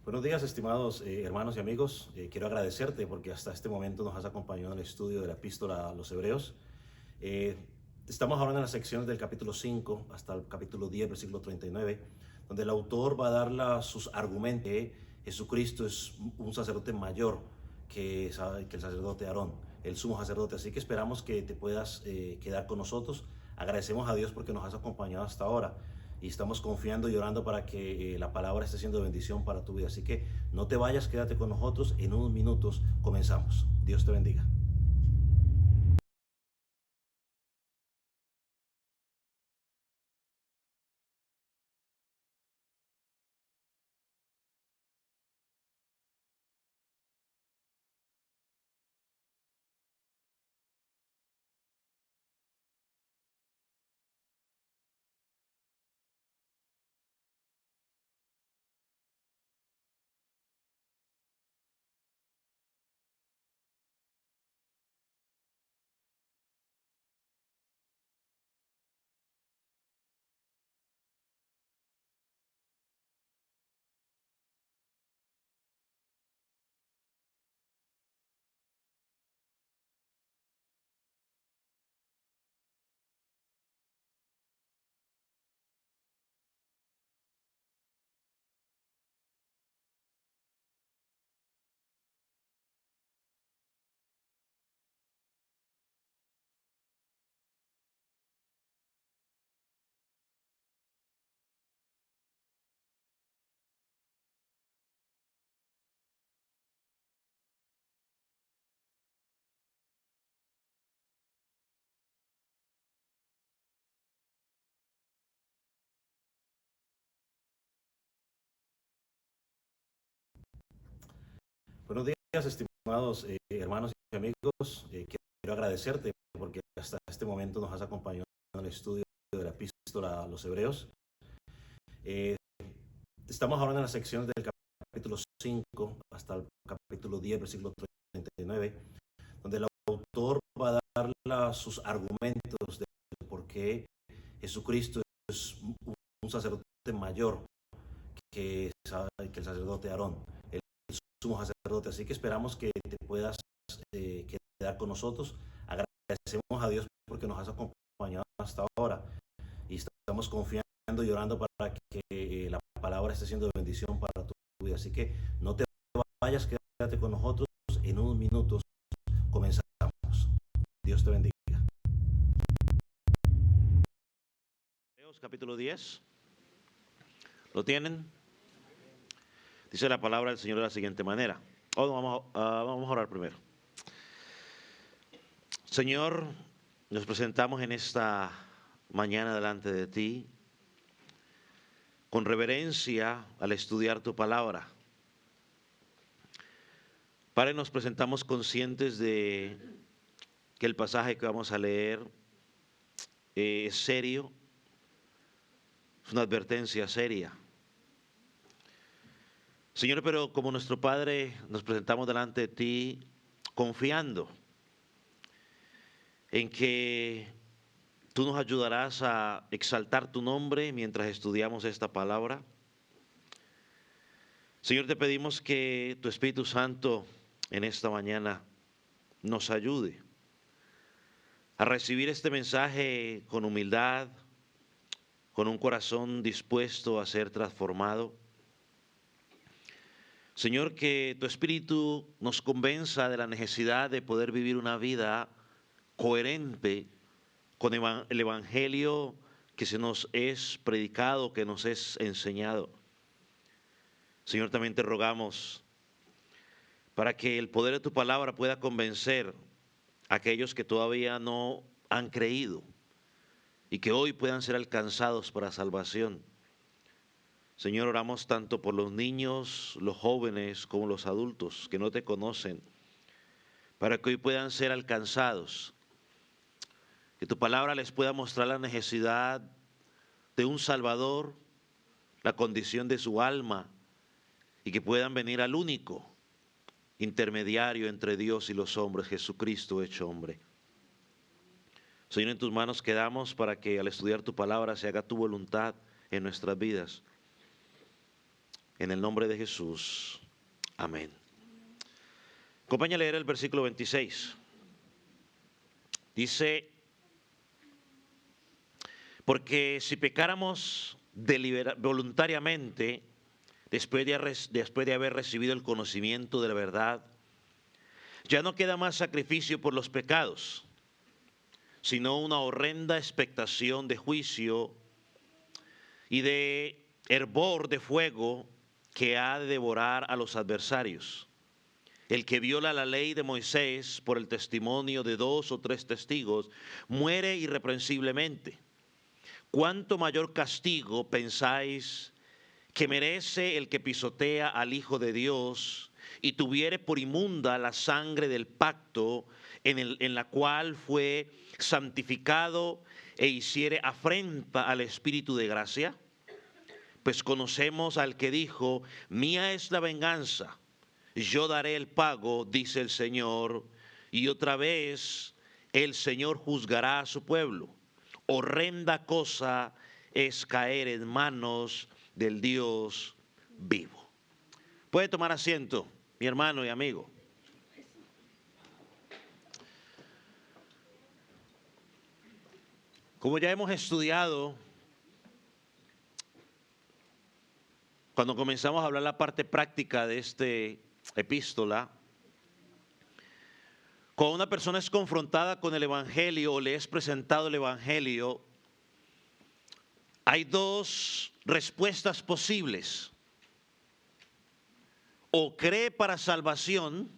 Buenos días, estimados hermanos y amigos. Quiero agradecerte porque hasta este momento nos has acompañado en el estudio de la epístola a los Hebreos. Eh, Estamos ahora en las secciones del capítulo 5 hasta el capítulo 10, versículo 39, donde el autor va a dar sus argumentos que Jesucristo es un sacerdote mayor que el sacerdote Aarón, el sumo sacerdote. Así que esperamos que te puedas quedar con nosotros. Agradecemos a Dios porque nos has acompañado hasta ahora y estamos confiando y orando para que la palabra esté siendo de bendición para tu vida. Así que no te vayas, quédate con nosotros. En unos minutos comenzamos. Dios te bendiga. Buenos días, estimados hermanos y amigos. Quiero agradecerte porque hasta este momento nos has acompañado en el estudio de la epístola a los Hebreos. Eh, Estamos ahora en las secciones del capítulo 5 hasta el capítulo 10, versículo 39, donde el autor va a dar sus argumentos de por qué Jesucristo es un sacerdote mayor que el sacerdote Aarón, el sumo sacerdote. Así que esperamos que te puedas quedar con nosotros. Agradecemos a Dios porque nos has acompañado hasta ahora y estamos confiando y orando para que la palabra esté siendo de bendición para tu vida. Así que no te vayas, quédate con nosotros. En unos minutos comenzamos. Dios te bendiga. Hebreos capítulo 10. ¿Lo tienen? Dice la palabra del Señor de la siguiente manera. Vamos a orar primero. Señor, nos presentamos en esta mañana delante de ti con reverencia al estudiar tu palabra. Padre, nos presentamos conscientes de que el pasaje que vamos a leer es serio, es una advertencia seria. Señor, pero como nuestro Padre nos presentamos delante de ti confiando en que tú nos ayudarás a exaltar tu nombre mientras estudiamos esta palabra. Señor, te pedimos que tu Espíritu Santo en esta mañana nos ayude a recibir este mensaje con humildad, con un corazón dispuesto a ser transformado. Señor, que tu Espíritu nos convenza de la necesidad de poder vivir una vida coherente con el Evangelio que se nos es predicado, que nos es enseñado. Señor, también te rogamos para que el poder de tu palabra pueda convencer a aquellos que todavía no han creído y que hoy puedan ser alcanzados para salvación. Señor, oramos tanto por los niños, los jóvenes, como los adultos que no te conocen, para que hoy puedan ser alcanzados, que tu palabra les pueda mostrar la necesidad de un Salvador, la condición de su alma, y que puedan venir al único intermediario entre Dios y los hombres, Jesucristo hecho hombre. Señor, en tus manos quedamos para que al estudiar tu palabra se haga tu voluntad en nuestras vidas. En el nombre de Jesús. Amén. Acompáñame a leer el versículo 26. Dice: porque si pecáramos voluntariamente, después de haber recibido el conocimiento de la verdad, ya no queda más sacrificio por los pecados, sino una horrenda expectación de juicio y de hervor de fuego que ha de devorar a los adversarios. El que viola la ley de Moisés por el testimonio de 2 o 3 testigos muere irreprensiblemente. ¿Cuánto mayor castigo pensáis que merece el que pisotea al Hijo de Dios y tuviere por inmunda la sangre del pacto en la cual fue santificado e hiciere afrenta al Espíritu de gracia? Pues conocemos al que dijo: mía es la venganza, yo daré el pago, dice el Señor. Y otra vez el Señor juzgará a su pueblo. Horrenda cosa es caer en manos del Dios vivo. Puede tomar asiento, mi hermano y amigo. Como ya hemos estudiado, cuando comenzamos a hablar la parte práctica de esta epístola, cuando una persona es confrontada con el Evangelio o le es presentado el Evangelio, hay 2 respuestas posibles. O cree para salvación,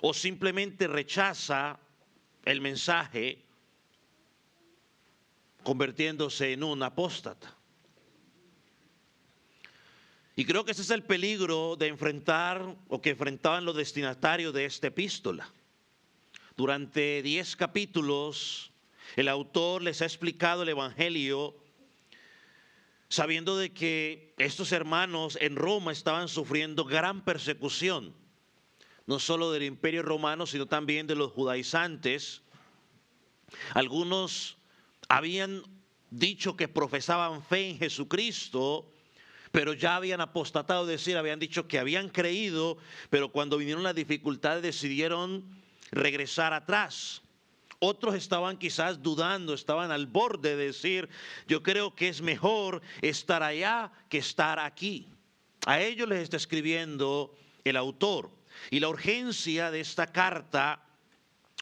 o simplemente rechaza el mensaje, convirtiéndose en un apóstata. Y creo que ese es el peligro de enfrentar, o que enfrentaban los destinatarios de esta epístola. Durante 10 capítulos, el autor les ha explicado el Evangelio, sabiendo de que estos hermanos en Roma estaban sufriendo gran persecución, no solo del Imperio Romano, sino también de los judaizantes. Algunos habían dicho que profesaban fe en Jesucristo, pero ya habían apostatado, es decir, habían dicho que habían creído, pero cuando vinieron las dificultades decidieron regresar atrás. Otros estaban quizás dudando, estaban al borde de decir: yo creo que es mejor estar allá que estar aquí. A ellos les está escribiendo el autor. Y la urgencia de esta carta,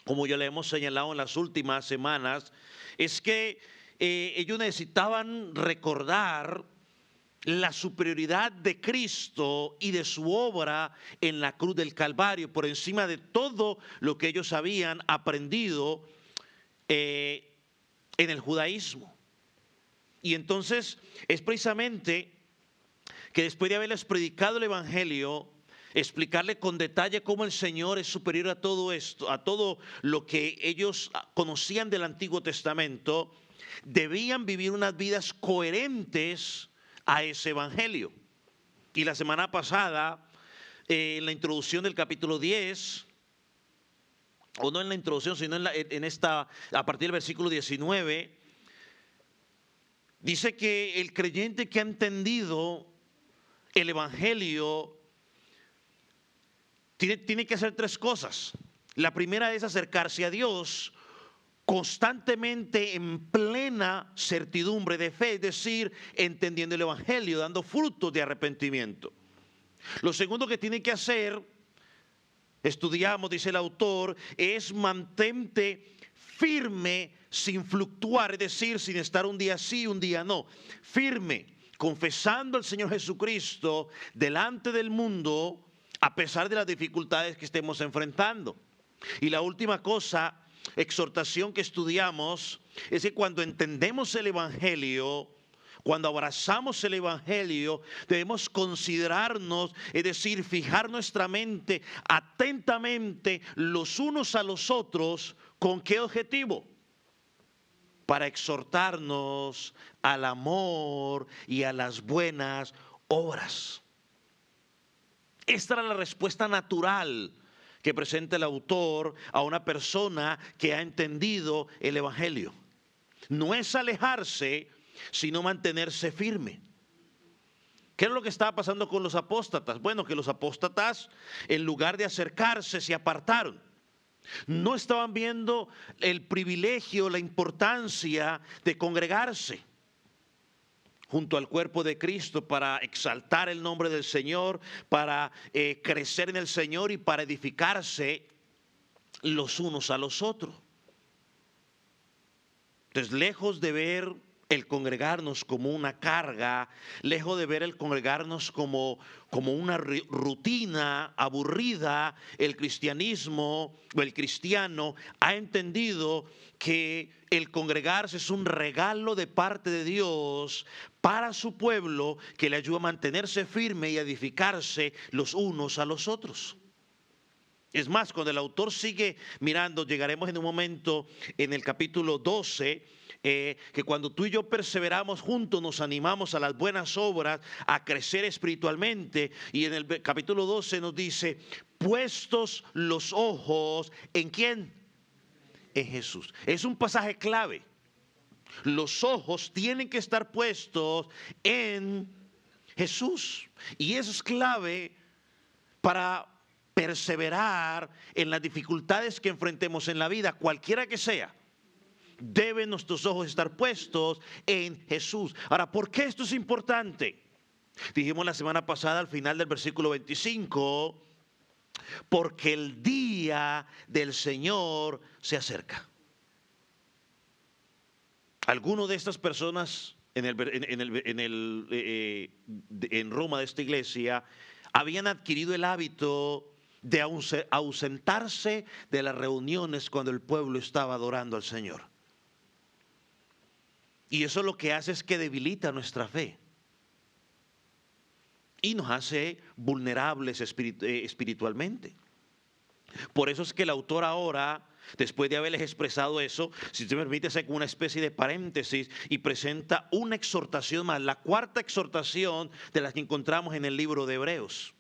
como ya le hemos señalado en las últimas semanas, es que ellos necesitaban recordar la superioridad de Cristo y de su obra en la cruz del Calvario, por encima de todo lo que ellos habían aprendido en el judaísmo. Y entonces es precisamente que después de haberles predicado el Evangelio, explicarle con detalle cómo el Señor es superior a todo esto, a todo lo que ellos conocían del Antiguo Testamento, debían vivir unas vidas coherentes a ese Evangelio. Y la semana pasada, en la introducción del capítulo 10, o no en la introducción, sino a partir del versículo 19, dice que el creyente que ha entendido el Evangelio tiene que hacer 3 cosas. La primera es acercarse a Dios constantemente en plena certidumbre de fe, es decir, entendiendo el Evangelio, dando frutos de arrepentimiento. Lo segundo que tiene que hacer, estudiamos, dice el autor, es mantente firme sin fluctuar, es decir, sin estar un día sí, un día no. Firme, confesando al Señor Jesucristo delante del mundo, a pesar de las dificultades que estemos enfrentando. Y la última cosa, exhortación que estudiamos, es que cuando entendemos el Evangelio, cuando abrazamos el Evangelio, debemos considerarnos, es decir, fijar nuestra mente atentamente los unos a los otros. ¿Con qué objetivo? Para exhortarnos al amor y a las buenas obras. Esta era la respuesta natural que presenta el autor a una persona que ha entendido el Evangelio. No es alejarse, sino mantenerse firme. ¿Qué es lo que estaba pasando con los apóstatas? Bueno, que los apóstatas, en lugar de acercarse, se apartaron. No estaban viendo el privilegio, la importancia de congregarse junto al cuerpo de Cristo para exaltar el nombre del Señor, para crecer en el Señor y para edificarse los unos a los otros. Entonces, lejos de ver el congregarnos como una carga, lejos de ver el congregarnos como una rutina aburrida, el cristianismo o el cristiano ha entendido que el congregarse es un regalo de parte de Dios para su pueblo que le ayuda a mantenerse firme y a edificarse los unos a los otros. Es más, cuando el autor sigue mirando, llegaremos en un momento en el capítulo 12, que cuando tú y yo perseveramos juntos, nos animamos a las buenas obras, a crecer espiritualmente. Y en el capítulo 12 nos dice, puestos los ojos, ¿en quién? En Jesús. Es un pasaje clave. Los ojos tienen que estar puestos en Jesús. Y eso es clave para perseverar en las dificultades que enfrentemos en la vida, cualquiera que sea. Deben nuestros ojos estar puestos en Jesús. Ahora, ¿por qué esto es importante? Dijimos la semana pasada al final del versículo 25, porque el día del Señor se acerca. Alguno de estas personas en Roma, de esta iglesia, habían adquirido el hábito de ausentarse de las reuniones cuando el pueblo estaba adorando al Señor. Y eso lo que hace es que debilita nuestra fe y nos hace vulnerables espiritualmente. Por eso es que el autor ahora, después de haberles expresado eso, si te permite, hace una especie de paréntesis y presenta una exhortación más, la cuarta exhortación de las que encontramos en el libro de Hebreos.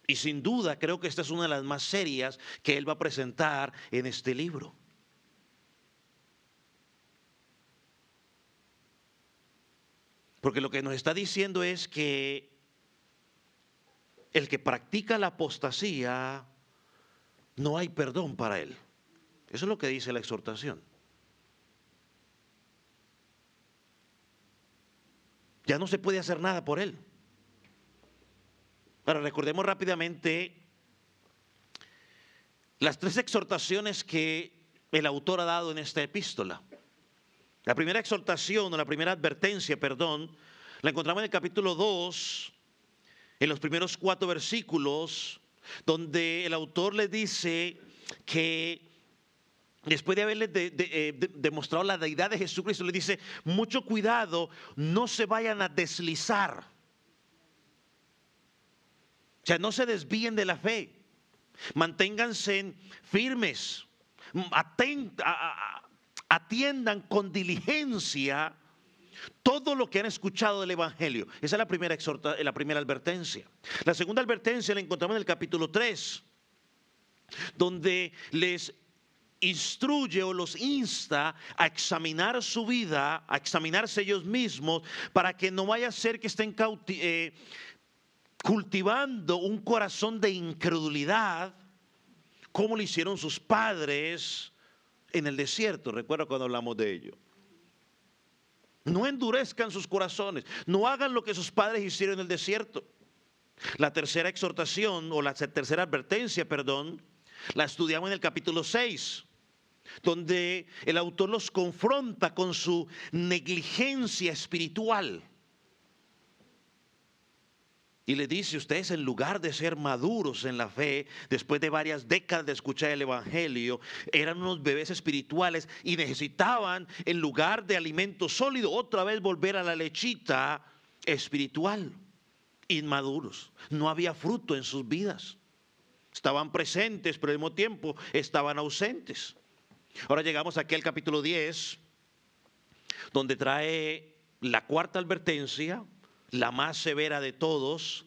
Y sin duda creo que esta es una de las más serias que él va a presentar en este libro. Porque lo que nos está diciendo es que el que practica la apostasía, no hay perdón para él. Eso es lo que dice la exhortación. Ya no se puede hacer nada por él. Ahora recordemos rápidamente las tres exhortaciones que el autor ha dado en esta epístola. La primera exhortación, o la primera advertencia, perdón, la encontramos en el capítulo 2, en los primeros 4 versículos, donde el autor le dice que después de haberle demostrado la deidad de Jesucristo, le dice, mucho cuidado, no se vayan a deslizar. O sea, no se desvíen de la fe, manténganse firmes, atiendan con diligencia todo lo que han escuchado del Evangelio. Esa es la primera advertencia. La segunda advertencia la encontramos en el capítulo 3, donde les instruye o los insta a examinar su vida, a examinarse ellos mismos, para que no vaya a ser que estén cultivando un corazón de incredulidad, como lo hicieron sus padres en el desierto. Recuerda cuando hablamos de ello. No endurezcan sus corazones, no hagan lo que sus padres hicieron en el desierto. La tercera exhortación, o la tercera advertencia, perdón, la estudiamos en el capítulo 6, donde el autor los confronta con su negligencia espiritual. Y le dice, ustedes en lugar de ser maduros en la fe, después de varias décadas de escuchar el Evangelio, eran unos bebés espirituales y necesitaban, en lugar de alimento sólido, otra vez volver a la lechita espiritual. Inmaduros, no había fruto en sus vidas. Estaban presentes, pero al mismo tiempo estaban ausentes. Ahora llegamos aquí al capítulo 10, donde trae la cuarta advertencia, la más severa de todas,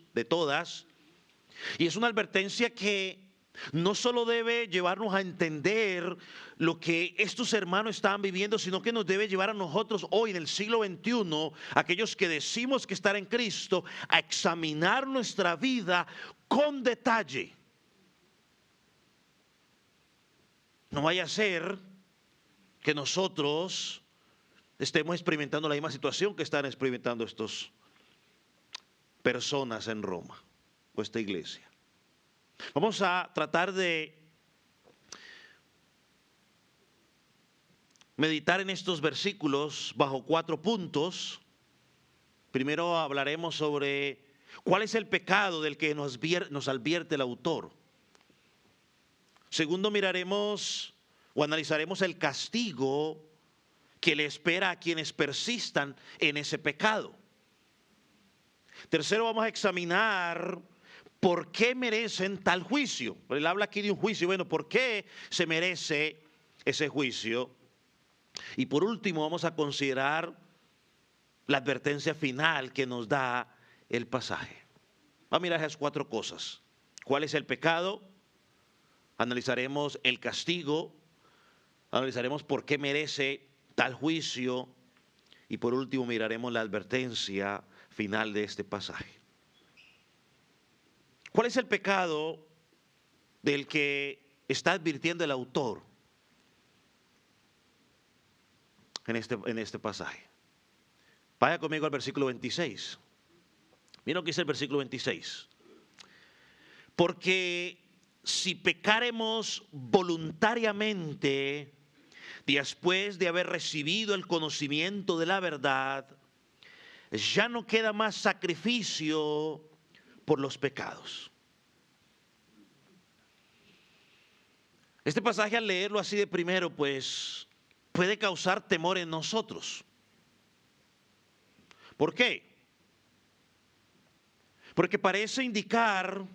y es una advertencia que no solo debe llevarnos a entender lo que estos hermanos estaban viviendo, sino que nos debe llevar a nosotros hoy en el siglo XXI, aquellos que decimos que estar en Cristo, a examinar nuestra vida con detalle. No vaya a ser que nosotros estemos experimentando la misma situación que están experimentando estas personas en Roma o esta iglesia. Vamos a tratar de meditar en estos versículos bajo 4 puntos. Primero hablaremos sobre cuál es el pecado del que nos advierte el autor. Segundo, miraremos o analizaremos el castigo que le espera a quienes persistan en ese pecado. Tercero, vamos a examinar por qué merecen tal juicio. Él habla aquí de un juicio. Bueno, ¿por qué se merece ese juicio? Y por último, vamos a considerar la advertencia final que nos da el pasaje. Vamos a mirar esas 4 cosas. ¿Cuál es el pecado? Analizaremos el castigo. Analizaremos por qué merece tal juicio. Y por último, miraremos la advertencia final de este pasaje. ¿Cuál es el pecado del que está advirtiendo el autor en este pasaje? Vaya conmigo al versículo 26. Miren lo que dice el versículo 26. Porque si pecaremos voluntariamente después de haber recibido el conocimiento de la verdad, ya no queda más sacrificio por los pecados. Este pasaje, al leerlo así de primero, pues puede causar temor en nosotros. ¿Por qué? Porque parece indicar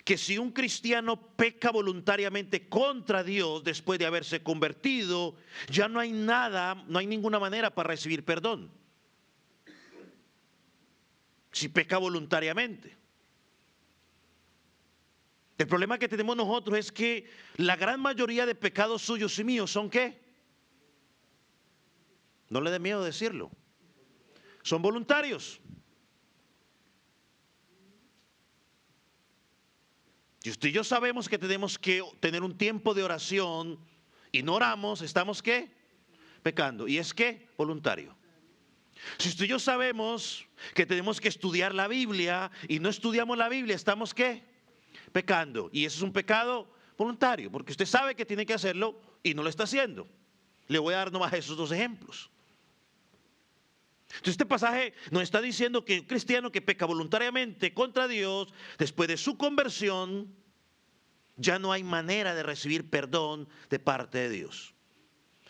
que si un cristiano peca voluntariamente contra Dios después de haberse convertido, ya no hay nada, no hay ninguna manera para recibir perdón. Si peca voluntariamente. El problema que tenemos nosotros es que la gran mayoría de pecados suyos y míos son ¿qué? No le dé miedo decirlo. Son voluntarios. Y usted y yo sabemos que tenemos que tener un tiempo de oración y no oramos, ¿estamos qué? Pecando. ¿Y es qué? Voluntario. Si usted y yo sabemos que tenemos que estudiar la Biblia y no estudiamos la Biblia, ¿estamos qué? Pecando. Y eso es un pecado voluntario, porque usted sabe que tiene que hacerlo y no lo está haciendo. Le voy a dar nomás esos 2 ejemplos. Entonces este pasaje nos está diciendo que un cristiano que peca voluntariamente contra Dios, después de su conversión, ya no hay manera de recibir perdón de parte de Dios.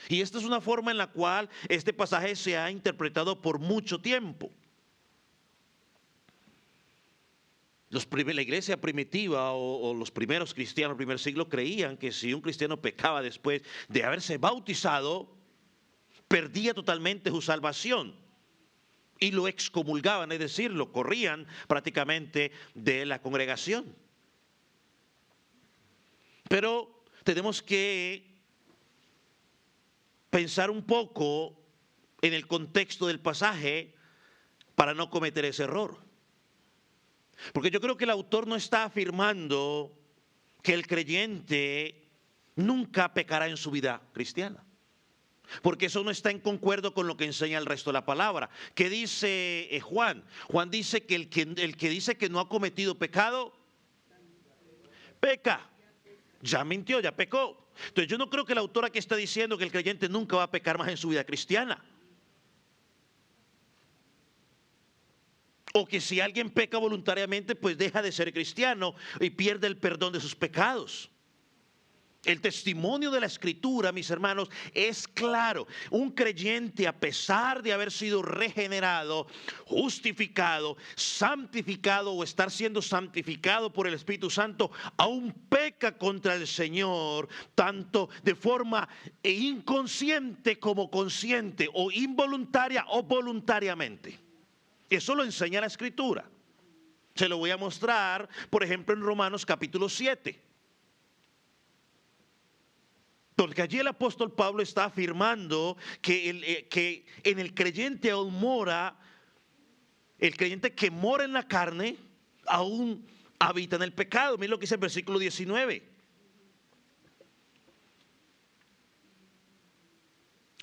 Y esta es una forma en la cual este pasaje se ha interpretado por mucho tiempo. La iglesia primitiva o los primeros cristianos del primer siglo creían que si un cristiano pecaba después de haberse bautizado, perdía totalmente su salvación. Y lo excomulgaban, es decir, lo corrían prácticamente de la congregación. Pero tenemos que pensar un poco en el contexto del pasaje para no cometer ese error. Porque yo creo que el autor no está afirmando que el creyente nunca pecará en su vida cristiana. Porque eso no está en concuerdo con lo que enseña el resto de la palabra. ¿Qué dice Juan? Juan dice que el que dice que no ha cometido pecado, peca. Ya mintió, ya pecó. Entonces yo no creo que el autor aquí está diciendo que el creyente nunca va a pecar más en su vida cristiana. O que si alguien peca voluntariamente, pues deja de ser cristiano y pierde el perdón de sus pecados. El testimonio de la Escritura, mis hermanos, es claro. Un creyente, a pesar de haber sido regenerado, justificado, santificado o estar siendo santificado por el Espíritu Santo, aún peca contra el Señor, tanto de forma inconsciente como consciente, o involuntaria o voluntariamente. Eso lo enseña la Escritura. Se lo voy a mostrar, por ejemplo, en Romanos capítulo 7. Porque allí el apóstol Pablo está afirmando que en el creyente aún mora, el creyente que mora en la carne, aún habita en el pecado. Miren lo que dice el versículo 19.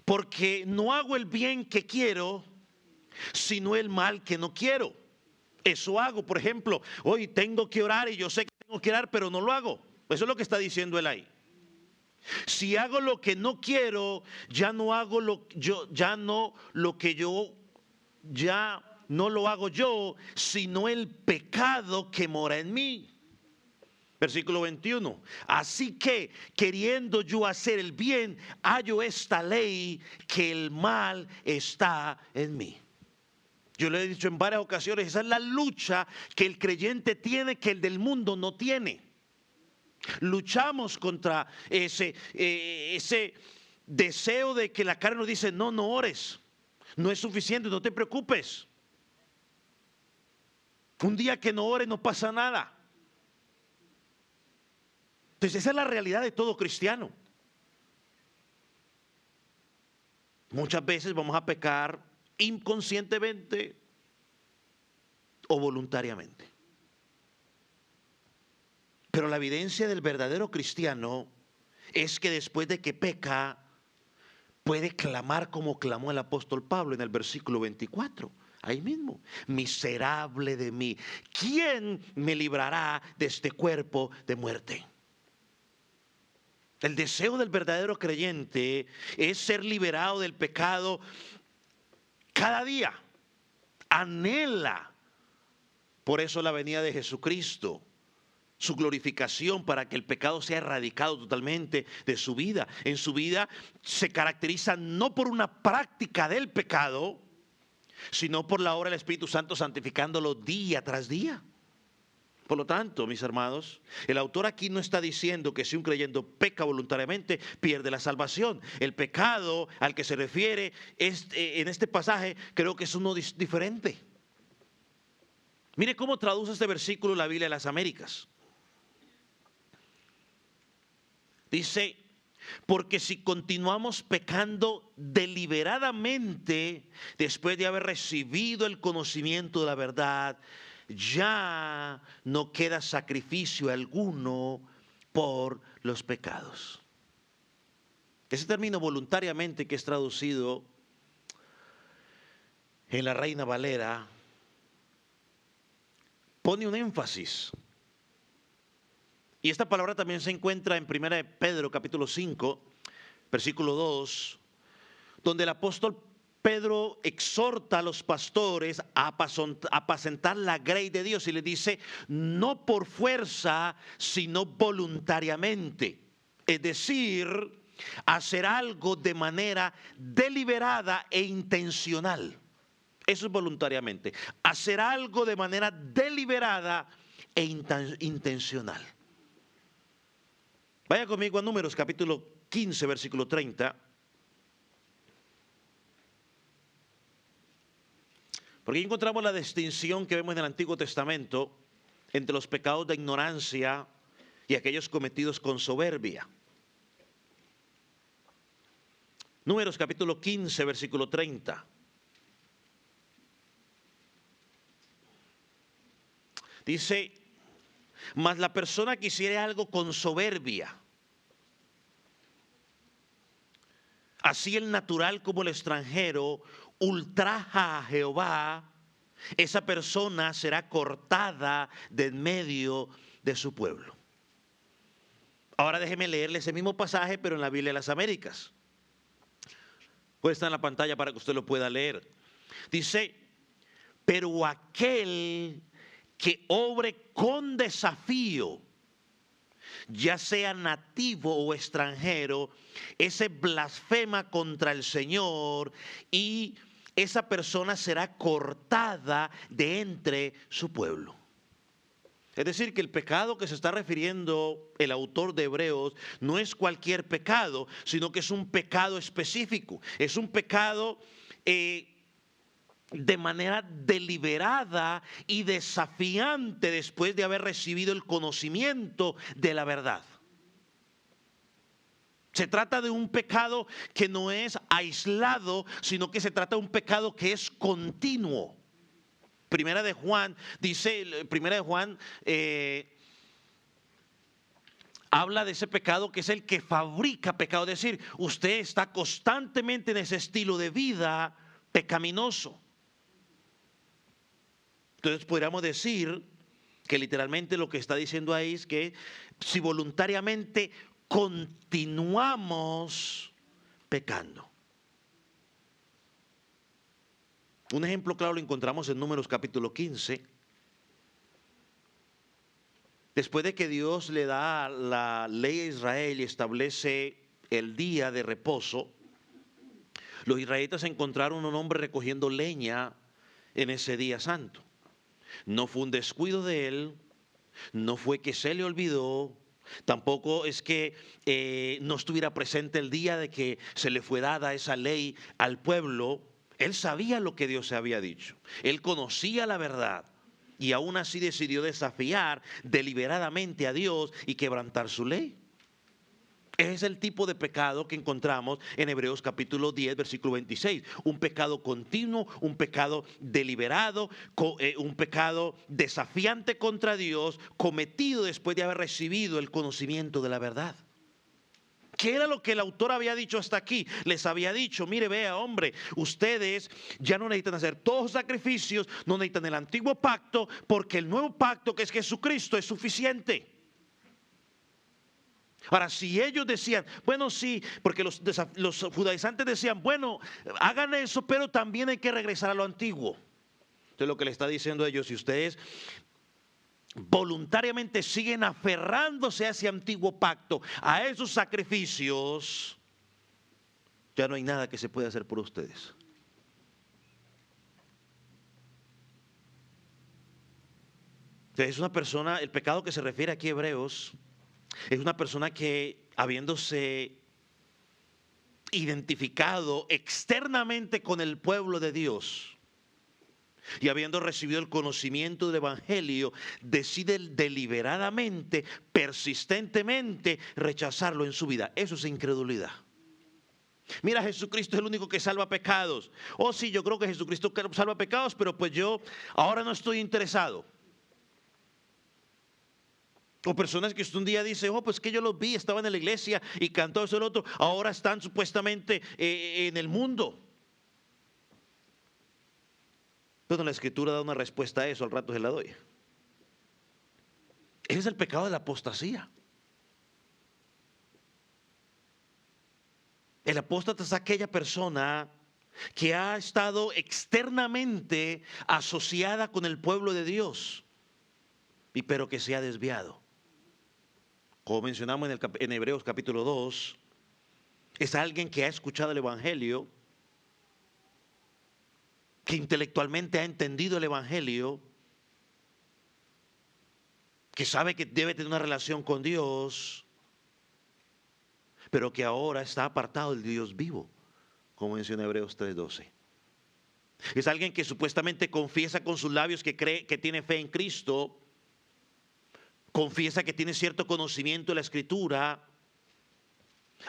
Porque no hago el bien que quiero, sino el mal que no quiero. Eso hago, por ejemplo, hoy tengo que orar y yo sé que tengo que orar, pero no lo hago. Eso es lo que está diciendo él ahí. Si hago lo que no quiero, ya no lo hago yo, sino el pecado que mora en mí. Versículo 21. Así que, queriendo yo hacer el bien, hallo esta ley, que el mal está en mí. Yo le he dicho en varias ocasiones, esa es la lucha que el creyente tiene, que el del mundo no tiene. Luchamos contra ese deseo de que la carne nos dice, no ores, no es suficiente, no te preocupes. Un día que no ores no pasa nada. Entonces esa es la realidad de todo cristiano. Muchas veces vamos a pecar inconscientemente o voluntariamente. Pero la evidencia del verdadero cristiano es que después de que peca, puede clamar como clamó el apóstol Pablo en el versículo 24. Ahí mismo, miserable de mí, ¿quién me librará de este cuerpo de muerte? El deseo del verdadero creyente es ser liberado del pecado cada día. Anhela por eso la venida de Jesucristo, su glorificación, para que el pecado sea erradicado totalmente de su vida. En su vida se caracteriza no por una práctica del pecado, sino por la obra del Espíritu Santo santificándolo día tras día. Por lo tanto, mis hermanos, el autor aquí no está diciendo que si un creyente peca voluntariamente, pierde la salvación. El pecado al que se refiere en este pasaje, creo que es uno diferente. Mire cómo traduce este versículo la Biblia de las Américas. Dice, porque si continuamos pecando deliberadamente después de haber recibido el conocimiento de la verdad, ya no queda sacrificio alguno por los pecados. Ese término voluntariamente, que es traducido en la Reina Valera, pone un énfasis. Y esta palabra también se encuentra en 1 de Pedro capítulo 5, versículo 2, donde el apóstol Pedro exhorta a los pastores a apacentar la grey de Dios y le dice, no por fuerza, sino voluntariamente. Es decir, hacer algo de manera deliberada e intencional. Eso es voluntariamente. Hacer algo de manera deliberada e intencional. Vaya conmigo a Números capítulo 15, versículo 30. Porque aquí encontramos la distinción que vemos en el Antiguo Testamento entre los pecados de ignorancia y aquellos cometidos con soberbia. Números capítulo 15, versículo 30. Dice, mas la persona que hiciere algo con soberbia, así el natural como el extranjero, ultraja a Jehová, esa persona será cortada de en medio de su pueblo. Ahora déjeme leerle ese mismo pasaje, pero en la Biblia de las Américas. Puede estar en la pantalla para que usted lo pueda leer. Dice, pero aquel que obre con desafío, ya sea nativo o extranjero, ese blasfema contra el Señor y esa persona será cortada de entre su pueblo. Es decir, que el pecado que se está refiriendo el autor de Hebreos no es cualquier pecado, sino que es un pecado específico. Es un pecado de manera deliberada y desafiante después de haber recibido el conocimiento de la verdad. Se trata de un pecado que no es aislado, sino que se trata de un pecado que es continuo. Primera de Juan dice, Primera de Juan habla de ese pecado que es el que fabrica pecado. Es decir, usted está constantemente en ese estilo de vida pecaminoso. Entonces podríamos decir que literalmente lo que está diciendo ahí es que si voluntariamente continuamos pecando. Un ejemplo claro lo encontramos en Números capítulo 15. Después de que Dios le da la ley a Israel y establece el día de reposo, los israelitas encontraron a un hombre recogiendo leña en ese día santo. No fue un descuido de él, no fue que se le olvidó, tampoco es que no estuviera presente el día de que se le fue dada esa ley al pueblo. Él sabía lo que Dios se había dicho, él conocía la verdad y aún así decidió desafiar deliberadamente a Dios y quebrantar su ley. Ese es el tipo de pecado que encontramos en Hebreos capítulo 10, versículo 26. Un pecado continuo, un pecado deliberado, un pecado desafiante contra Dios, cometido después de haber recibido el conocimiento de la verdad. ¿Qué era lo que el autor había dicho hasta aquí? Les había dicho, mire, vea, hombre, ustedes ya no necesitan hacer todos los sacrificios, no necesitan el antiguo pacto, porque el nuevo pacto, que es Jesucristo, es suficiente. Ahora, si ellos decían, bueno, sí, porque los judaizantes decían, bueno, hagan eso, pero también hay que regresar a lo antiguo. Entonces lo que le está diciendo a ellos, si ustedes voluntariamente siguen aferrándose a ese antiguo pacto, a esos sacrificios, ya no hay nada que se pueda hacer por ustedes. Entonces es una persona, el pecado que se refiere aquí a Hebreos, es una persona que, habiéndose identificado externamente con el pueblo de Dios y habiendo recibido el conocimiento del Evangelio, decide deliberadamente, persistentemente rechazarlo en su vida. Eso es incredulidad. Mira, Jesucristo es el único que salva pecados. Oh, sí, yo creo que Jesucristo salva pecados, pero pues yo ahora no estoy interesado. O personas que usted un día dice, oh, pues que yo los vi, estaban en la iglesia y cantó eso y lo otro, ahora están supuestamente en el mundo. Pero la Escritura da una respuesta a eso, al rato se la doy. Ese es el pecado de la apostasía. El apóstata es aquella persona que ha estado externamente asociada con el pueblo de Dios, pero que se ha desviado. Como mencionamos en Hebreos capítulo 2, es alguien que ha escuchado el Evangelio, que intelectualmente ha entendido el Evangelio, que sabe que debe tener una relación con Dios, pero que ahora está apartado del Dios vivo, como menciona Hebreos 3:12. Es alguien que supuestamente confiesa con sus labios que cree que tiene fe en Cristo, confiesa que tiene cierto conocimiento de la Escritura,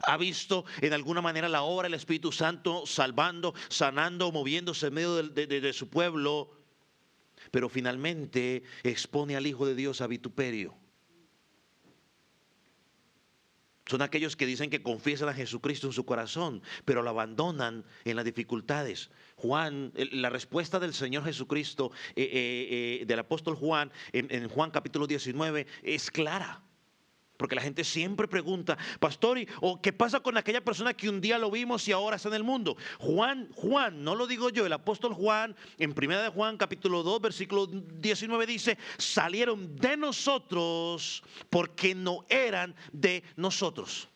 ha visto en alguna manera la obra del Espíritu Santo salvando, sanando, moviéndose en medio de su pueblo, pero finalmente expone al Hijo de Dios a vituperio. Son aquellos que dicen que confiesan a Jesucristo en su corazón, pero lo abandonan en las dificultades. Juan, la respuesta del Señor Jesucristo, del apóstol Juan, en Juan capítulo 19, es clara. Porque la gente siempre pregunta, pastor, ¿o qué pasa con aquella persona que un día lo vimos y ahora está en el mundo? Juan, no lo digo yo, el apóstol Juan, en 1 de Juan capítulo 2, versículo 19 dice, salieron de nosotros porque no eran de nosotros.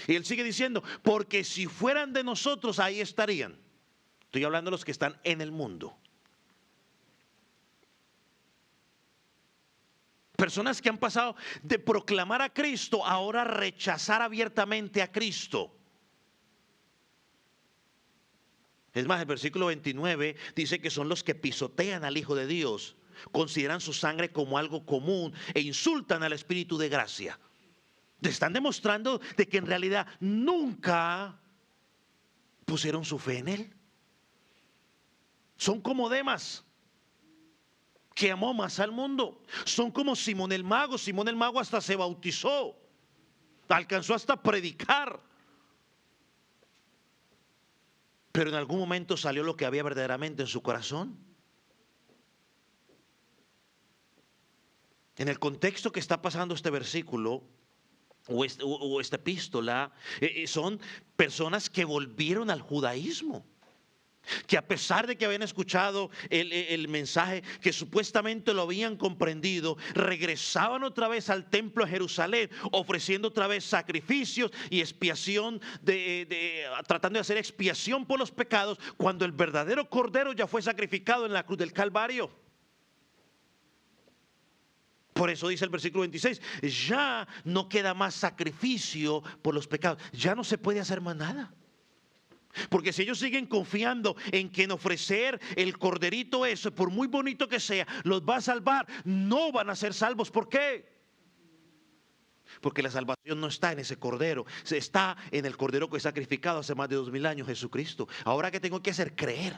Y él sigue diciendo, porque si fueran de nosotros, ahí estarían. Estoy hablando de los que están en el mundo. Personas que han pasado de proclamar a Cristo a ahora rechazar abiertamente a Cristo. Es más, el versículo 29 dice que son los que pisotean al Hijo de Dios, consideran su sangre como algo común e insultan al Espíritu de gracia. Te están demostrando de que en realidad nunca pusieron su fe en Él. Son como Demas, que amó más al mundo. Son como Simón el Mago. Simón el Mago hasta se bautizó. Alcanzó hasta a predicar. Pero en algún momento salió lo que había verdaderamente en su corazón. En el contexto que está pasando este versículo o esta epístola, son personas que volvieron al judaísmo, que a pesar de que habían escuchado el mensaje, que supuestamente lo habían comprendido, regresaban otra vez al templo de Jerusalén, ofreciendo otra vez sacrificios y expiación, tratando de hacer expiación por los pecados, cuando el verdadero Cordero ya fue sacrificado en la cruz del Calvario. Por eso dice el versículo 26, ya no queda más sacrificio por los pecados, ya no se puede hacer más nada. Porque si ellos siguen confiando en que en ofrecer el corderito eso, por muy bonito que sea, los va a salvar, no van a ser salvos. ¿Por qué? Porque la salvación no está en ese cordero, está en el cordero que fue sacrificado hace más de 2000 años, Jesucristo. Ahora, ¿qué tengo que hacer? Creer.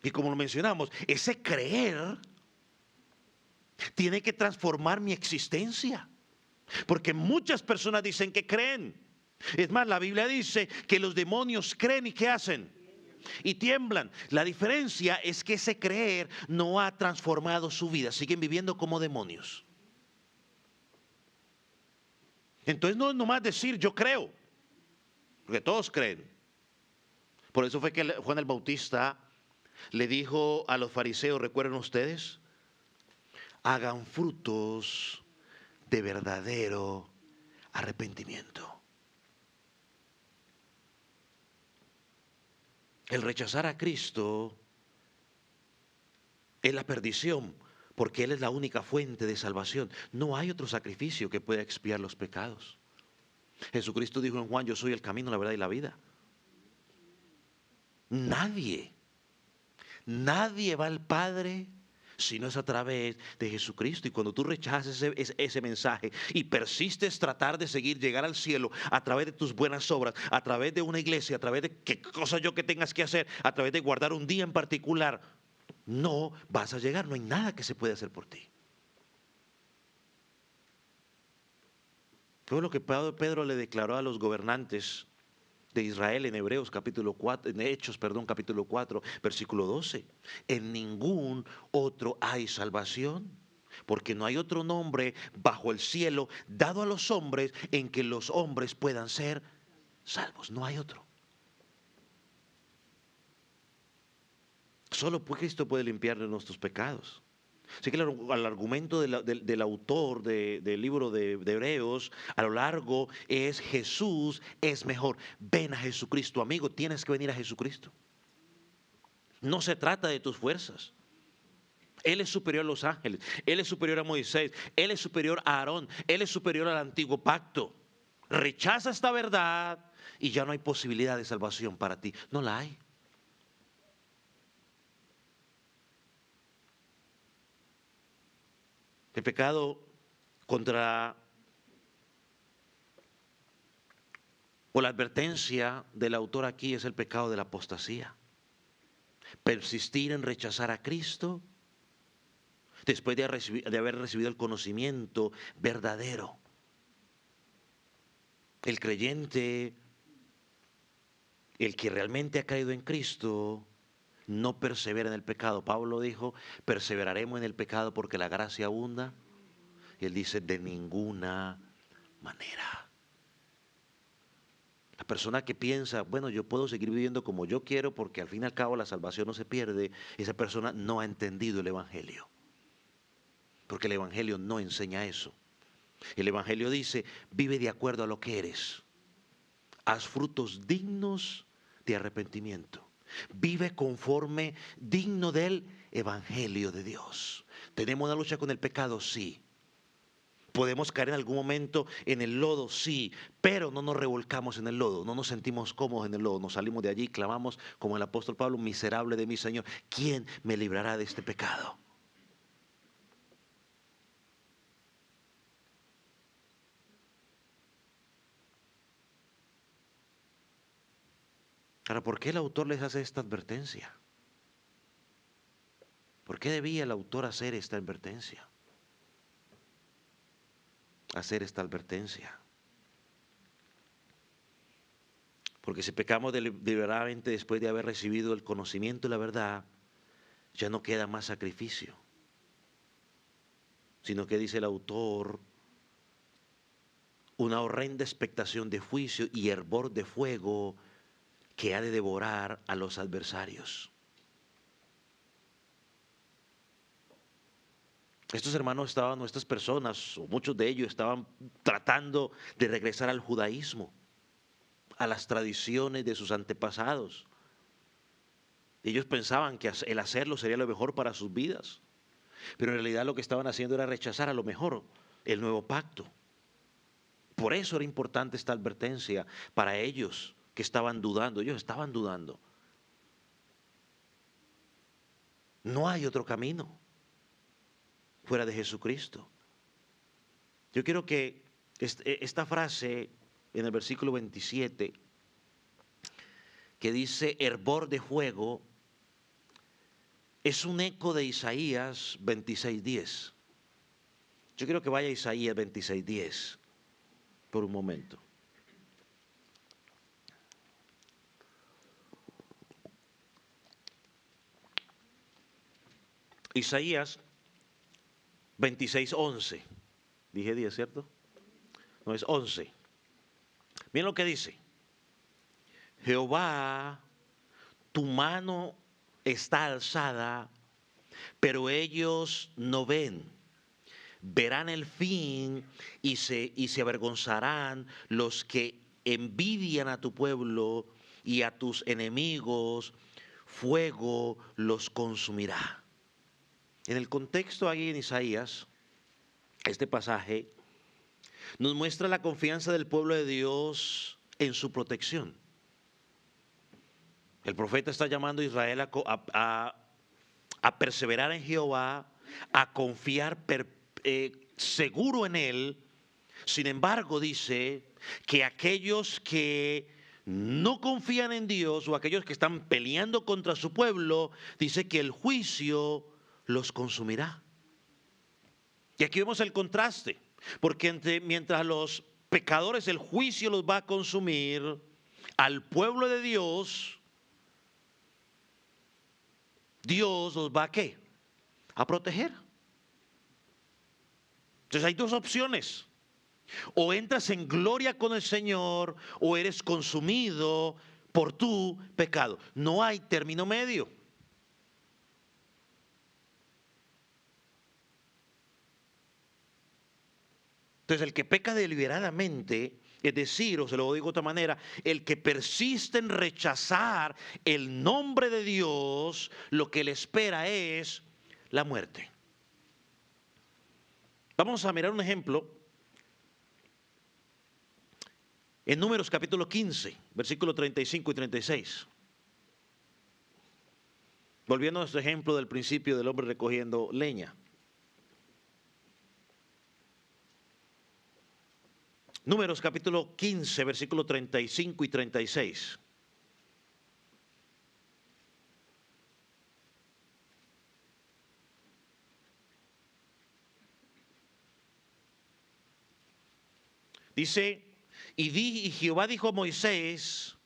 Y como lo mencionamos, ese creer tiene que transformar mi existencia. Porque muchas personas dicen que creen. Es más, la Biblia dice que los demonios creen y ¿qué hacen? Y tiemblan. La diferencia es que ese creer no ha transformado su vida. Siguen viviendo como demonios. Entonces no es nomás decir yo creo. Porque todos creen. Por eso fue que Juan el Bautista le dijo a los fariseos, ¿recuerdan ustedes? Hagan frutos de verdadero arrepentimiento. El rechazar a Cristo es la perdición, porque Él es la única fuente de salvación. No hay otro sacrificio que pueda expiar los pecados. Jesucristo dijo en Juan, yo soy el camino, la verdad y la vida. Nadie va al Padre si no es a través de Jesucristo. Y cuando tú rechazas ese mensaje y persistes tratar de llegar al cielo a través de tus buenas obras, a través de una iglesia, a través de qué cosa yo que tengas que hacer, a través de guardar un día en particular, no vas a llegar. No hay nada que se pueda hacer por ti. Fue lo que Pedro le declaró a los gobernantes de Israel en Hebreos capítulo 4, en Hechos, capítulo 4, versículo 12. En ningún otro hay salvación, porque no hay otro nombre bajo el cielo dado a los hombres en que los hombres puedan ser salvos. No hay otro. Solo Cristo puede limpiar de nuestros pecados. Así que el argumento del autor del libro de Hebreos a lo largo es Jesús es mejor. Ven a Jesucristo, amigo, tienes que venir a Jesucristo. No se trata de tus fuerzas. Él es superior a los ángeles, Él es superior a Moisés, Él es superior a Aarón, Él es superior al antiguo pacto. Rechaza esta verdad y ya no hay posibilidad de salvación para ti. No la hay. El pecado o la advertencia del autor aquí es el pecado de la apostasía. Persistir en rechazar a Cristo después de haber recibido el conocimiento verdadero. El creyente, el que realmente ha caído en Cristo, no persevera en el pecado. Pablo dijo, perseveraremos en el pecado porque la gracia abunda. Y él dice, de ninguna manera. La persona que piensa, bueno, yo puedo seguir viviendo como yo quiero porque al fin y al cabo la salvación no se pierde, esa persona no ha entendido el Evangelio. Porque el Evangelio no enseña eso. El Evangelio dice, vive de acuerdo a lo que eres. Haz frutos dignos de arrepentimiento. Vive conforme digno del Evangelio de Dios. ¿Tenemos una lucha con el pecado? Sí. ¿Podemos caer en algún momento en el lodo? Sí, pero no nos revolcamos en el lodo, no nos sentimos cómodos en el lodo, nos salimos de allí y clamamos como el apóstol Pablo, miserable de mí, Señor, ¿quién me librará de este pecado? Ahora, ¿por qué el autor les hace esta advertencia? ¿Por qué debía el autor hacer esta advertencia? Porque si pecamos deliberadamente después de haber recibido el conocimiento y la verdad, ya no queda más sacrificio, sino que dice el autor, una horrenda expectación de juicio y hervor de fuego que ha de devorar a los adversarios. Estos hermanos estaban, o estas personas, o muchos de ellos estaban tratando de regresar al judaísmo, a las tradiciones de sus antepasados. Ellos pensaban que el hacerlo sería lo mejor para sus vidas, pero en realidad lo que estaban haciendo era rechazar a lo mejor el nuevo pacto. Por eso era importante esta advertencia para ellos que estaban dudando. Ellos estaban dudando. No hay otro camino fuera de Jesucristo. Yo quiero que esta frase en el versículo 27, que dice hervor de fuego, es un eco de Isaías 26:10. Yo quiero que vaya a Isaías 26:10 por un momento. Isaías 26:11. Dije 10, ¿cierto? No, es 11. Miren lo que dice. Jehová, tu mano está alzada, pero ellos no ven. Verán el fin y se avergonzarán los que envidian a tu pueblo, y a tus enemigos fuego los consumirá. En el contexto aquí en Isaías, este pasaje nos muestra la confianza del pueblo de Dios en su protección. El profeta está llamando a Israel a perseverar en Jehová, a confiar seguro en Él. Sin embargo, dice que aquellos que no confían en Dios, o aquellos que están peleando contra su pueblo, dice que el juicio los consumirá. Y aquí vemos el contraste, porque mientras los pecadores el juicio los va a consumir, al pueblo de Dios, Dios los va a ¿qué? A proteger. Entonces hay dos opciones: o entras en gloria con el Señor, o eres consumido por tu pecado. No hay término medio. Entonces el que peca deliberadamente, es decir, o se lo digo de otra manera, el que persiste en rechazar el nombre de Dios, lo que le espera es la muerte. Vamos a mirar un ejemplo en Números capítulo 15, versículos 35 y 36. Volviendo a nuestro ejemplo del principio del hombre recogiendo leña. Números capítulo 15, versículos 35 y 36. Dice, y Jehová dijo a Moisés: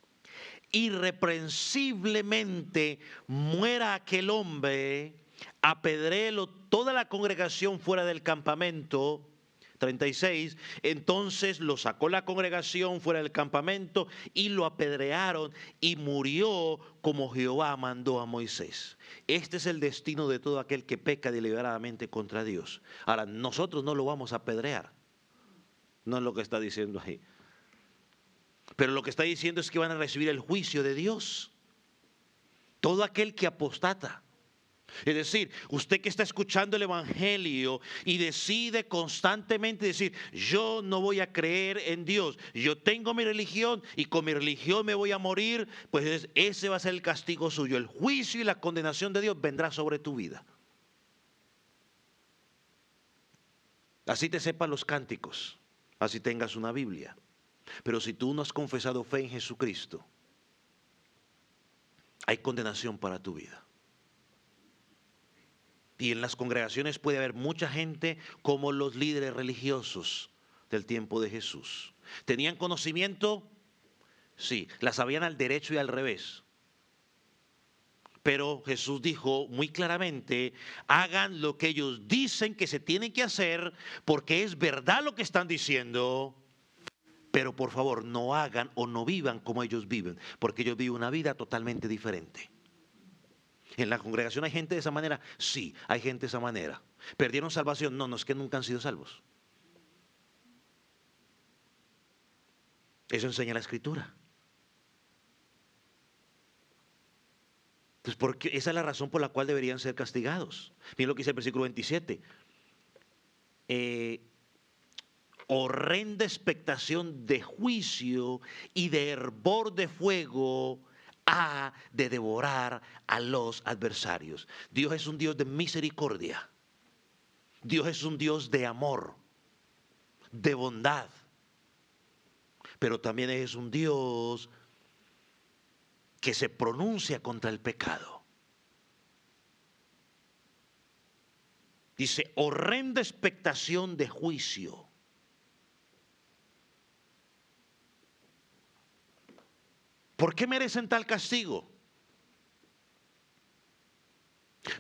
irreprensiblemente muera aquel hombre, apedréelo toda la congregación fuera del campamento. 36, entonces lo sacó la congregación fuera del campamento y lo apedrearon, y murió como Jehová mandó a Moisés. Este es el destino de todo aquel que peca deliberadamente contra Dios. Ahora, nosotros no lo vamos a apedrear, no es lo que está diciendo ahí, pero lo que está diciendo es que van a recibir el juicio de Dios todo aquel que apostata. Es decir, usted que está escuchando el Evangelio y decide constantemente decir: yo no voy a creer en Dios, yo tengo mi religión y con mi religión me voy a morir, pues ese va a ser el castigo suyo. El juicio y la condenación de Dios vendrá sobre tu vida. Así te sepas los cánticos, así tengas una Biblia. Pero si tú no has confesado fe en Jesucristo, hay condenación para tu vida. Y en las congregaciones puede haber mucha gente como los líderes religiosos del tiempo de Jesús. ¿Tenían conocimiento? Sí, la sabían al derecho y al revés. Pero Jesús dijo muy claramente, hagan lo que ellos dicen que se tiene que hacer, porque es verdad lo que están diciendo, pero por favor no hagan o no vivan como ellos viven, porque ellos viven una vida totalmente diferente. ¿En la congregación hay gente de esa manera? Sí, hay gente de esa manera. ¿Perdieron salvación? No, no, es que nunca han sido salvos. Eso enseña la Escritura. Entonces, porque esa es la razón por la cual deberían ser castigados. Miren lo que dice el versículo 27. Horrenda expectación de juicio y de hervor de fuego ha de devorar a los adversarios. Dios es un Dios de misericordia. Dios es un Dios de amor, de bondad. Pero también es un Dios que se pronuncia contra el pecado. Dice, horrenda expectación de juicio. ¿Por qué merecen tal castigo?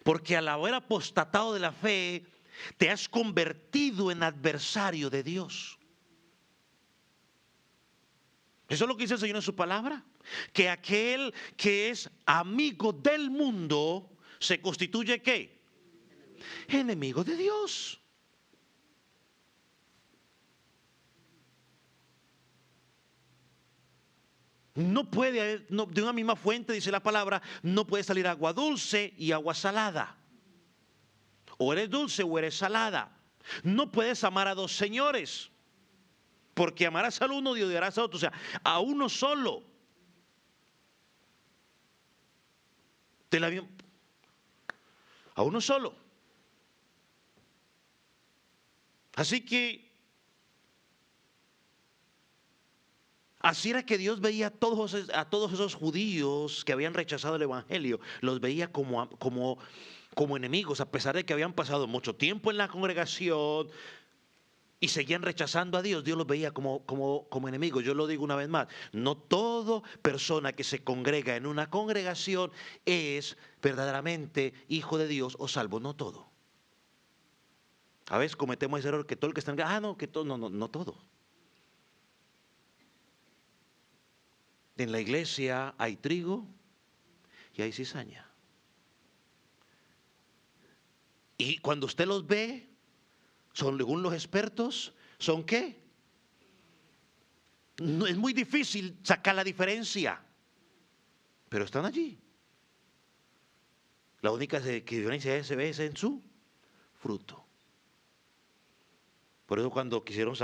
Porque al haber apostatado de la fe, te has convertido en adversario de Dios. Eso es lo que dice el Señor en su palabra. Que aquel que es amigo del mundo se constituye ¿qué? Enemigo de Dios. No puede, de una misma fuente, dice la palabra, no puede salir agua dulce y agua salada. O eres dulce o eres salada. No puedes amar a dos señores, porque amarás al uno y odiarás al otro. O sea, a uno solo. A uno solo. Así que así era que Dios veía a todos esos judíos que habían rechazado el evangelio, los veía como enemigos, a pesar de que habían pasado mucho tiempo en la congregación y seguían rechazando a Dios. Dios los veía como enemigos. Yo lo digo una vez más, no toda persona que se congrega en una congregación es verdaderamente hijo de Dios o salvo, no todo. A veces cometemos ese error que todo el que está no todo. En la iglesia hay trigo y hay cizaña. Y cuando usted los ve, según los expertos, ¿son qué? No, es muy difícil sacar la diferencia, pero están allí. La única diferencia se ve en su fruto. Por eso cuando quisieron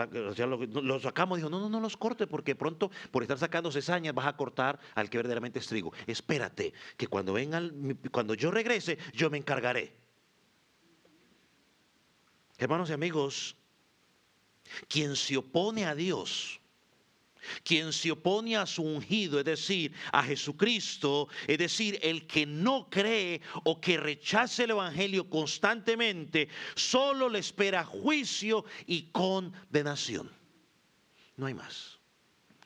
los sacamos, dijo, no los corte, porque pronto por estar sacando cizañas vas a cortar al que verdaderamente es trigo. Espérate, que cuando yo regrese, yo me encargaré. Hermanos y amigos, quien se opone a Dios, quien se opone a su ungido, es decir, a Jesucristo, es decir, el que no cree o que rechace el evangelio constantemente, solo le espera juicio y condenación. No hay más.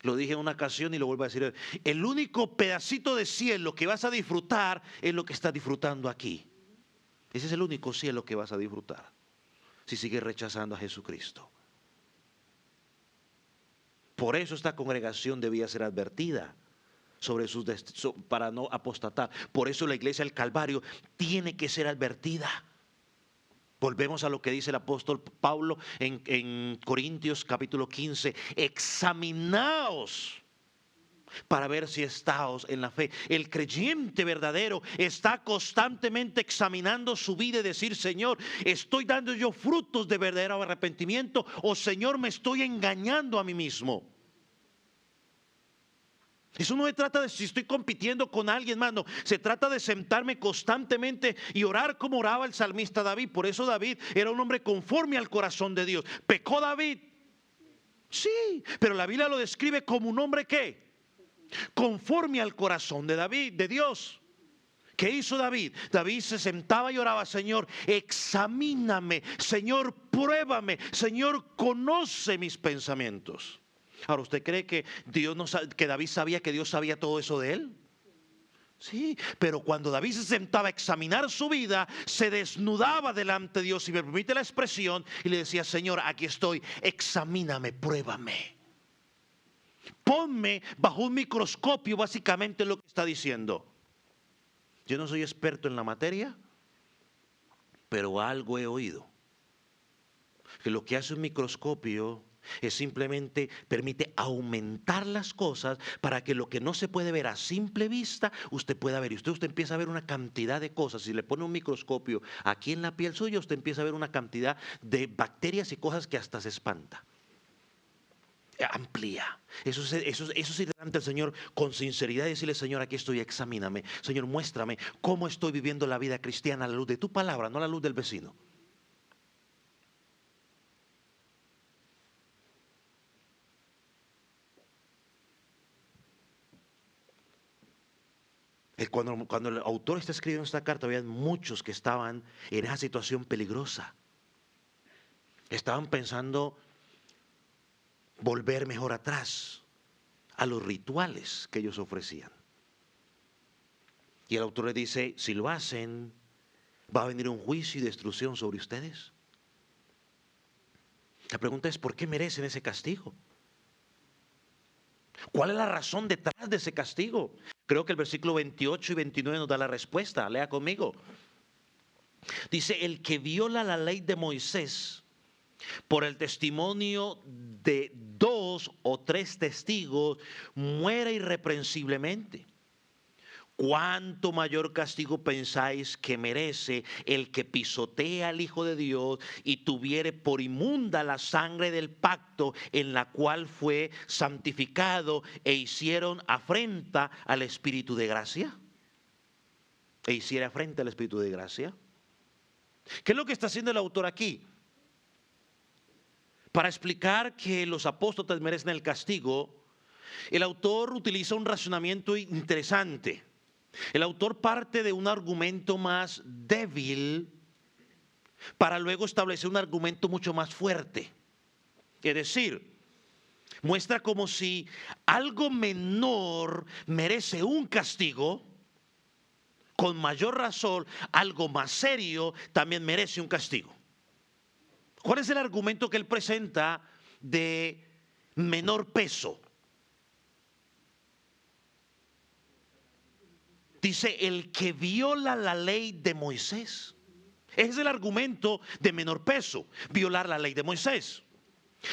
Lo dije en una ocasión y lo vuelvo a decir. El único pedacito de cielo que vas a disfrutar es lo que estás disfrutando aquí. Ese es el único cielo que vas a disfrutar si sigues rechazando a Jesucristo. Por eso esta congregación debía ser advertida para no apostatar. Por eso la iglesia del Calvario tiene que ser advertida. Volvemos a lo que dice el apóstol Pablo en Corintios capítulo 15. Examinaos para ver si estáos en la fe. El creyente verdadero está constantemente examinando su vida y decir, Señor, ¿estoy dando yo frutos de verdadero arrepentimiento o Señor, me estoy engañando a mí mismo? Eso no se trata de si estoy compitiendo con alguien más, no. Se trata de sentarme constantemente y orar como oraba el salmista David. Por eso David era un hombre conforme al corazón de Dios. ¿Pecó David? Sí, pero la Biblia lo describe como un hombre ¿qué? Conforme al corazón de David, de Dios. ¿Qué hizo David? David se sentaba y oraba: Señor, examíname, Señor, pruébame, Señor, conoce mis pensamientos. Ahora, ¿usted cree que que David sabía que Dios sabía todo eso de él? Sí, pero cuando David se sentaba a examinar su vida, se desnudaba delante de Dios, si me permite la expresión, y le decía: Señor, aquí estoy, examíname, pruébame. Ponme bajo un microscopio, básicamente lo que está diciendo. Yo no soy experto en la materia, pero algo he oído. Que lo que hace un microscopio es simplemente permite aumentar las cosas para que lo que no se puede ver a simple vista, usted pueda ver. Y usted empieza a ver una cantidad de cosas. Si le pone un microscopio aquí en la piel suya, usted empieza a ver una cantidad de bacterias y cosas que hasta se espanta. Amplía. Eso es ir delante del Señor con sinceridad y decirle: Señor, aquí estoy, examíname. Señor, muéstrame cómo estoy viviendo la vida cristiana a la luz de tu palabra, no a la luz del vecino. Cuando el autor está escribiendo esta carta, había muchos que estaban en esa situación peligrosa. Estaban pensando volver mejor atrás a los rituales que ellos ofrecían. Y el autor le dice: si lo hacen, va a venir un juicio y destrucción sobre ustedes. La pregunta es: ¿por qué merecen ese castigo? ¿Cuál es la razón detrás de ese castigo? Creo que el versículo 28 y 29 nos da la respuesta. Lea conmigo. Dice: el que viola la ley de Moisés por el testimonio de 2 o 3 testigos muere irreprensiblemente. ¿Cuánto mayor castigo pensáis que merece el que pisotea al Hijo de Dios y tuviere por inmunda la sangre del pacto en la cual fue santificado e hicieron afrenta al Espíritu de gracia? ¿E hiciera afrenta al Espíritu de gracia? ¿Qué es lo que está haciendo el autor aquí? Para explicar que los apóstatas merecen el castigo, el autor utiliza un razonamiento interesante. El autor parte de un argumento más débil para luego establecer un argumento mucho más fuerte. Es decir, muestra como si algo menor merece un castigo, con mayor razón algo más serio también merece un castigo. ¿Cuál es el argumento que él presenta de menor peso? Dice: el que viola la ley de Moisés. Ese es el argumento de menor peso, violar la ley de Moisés.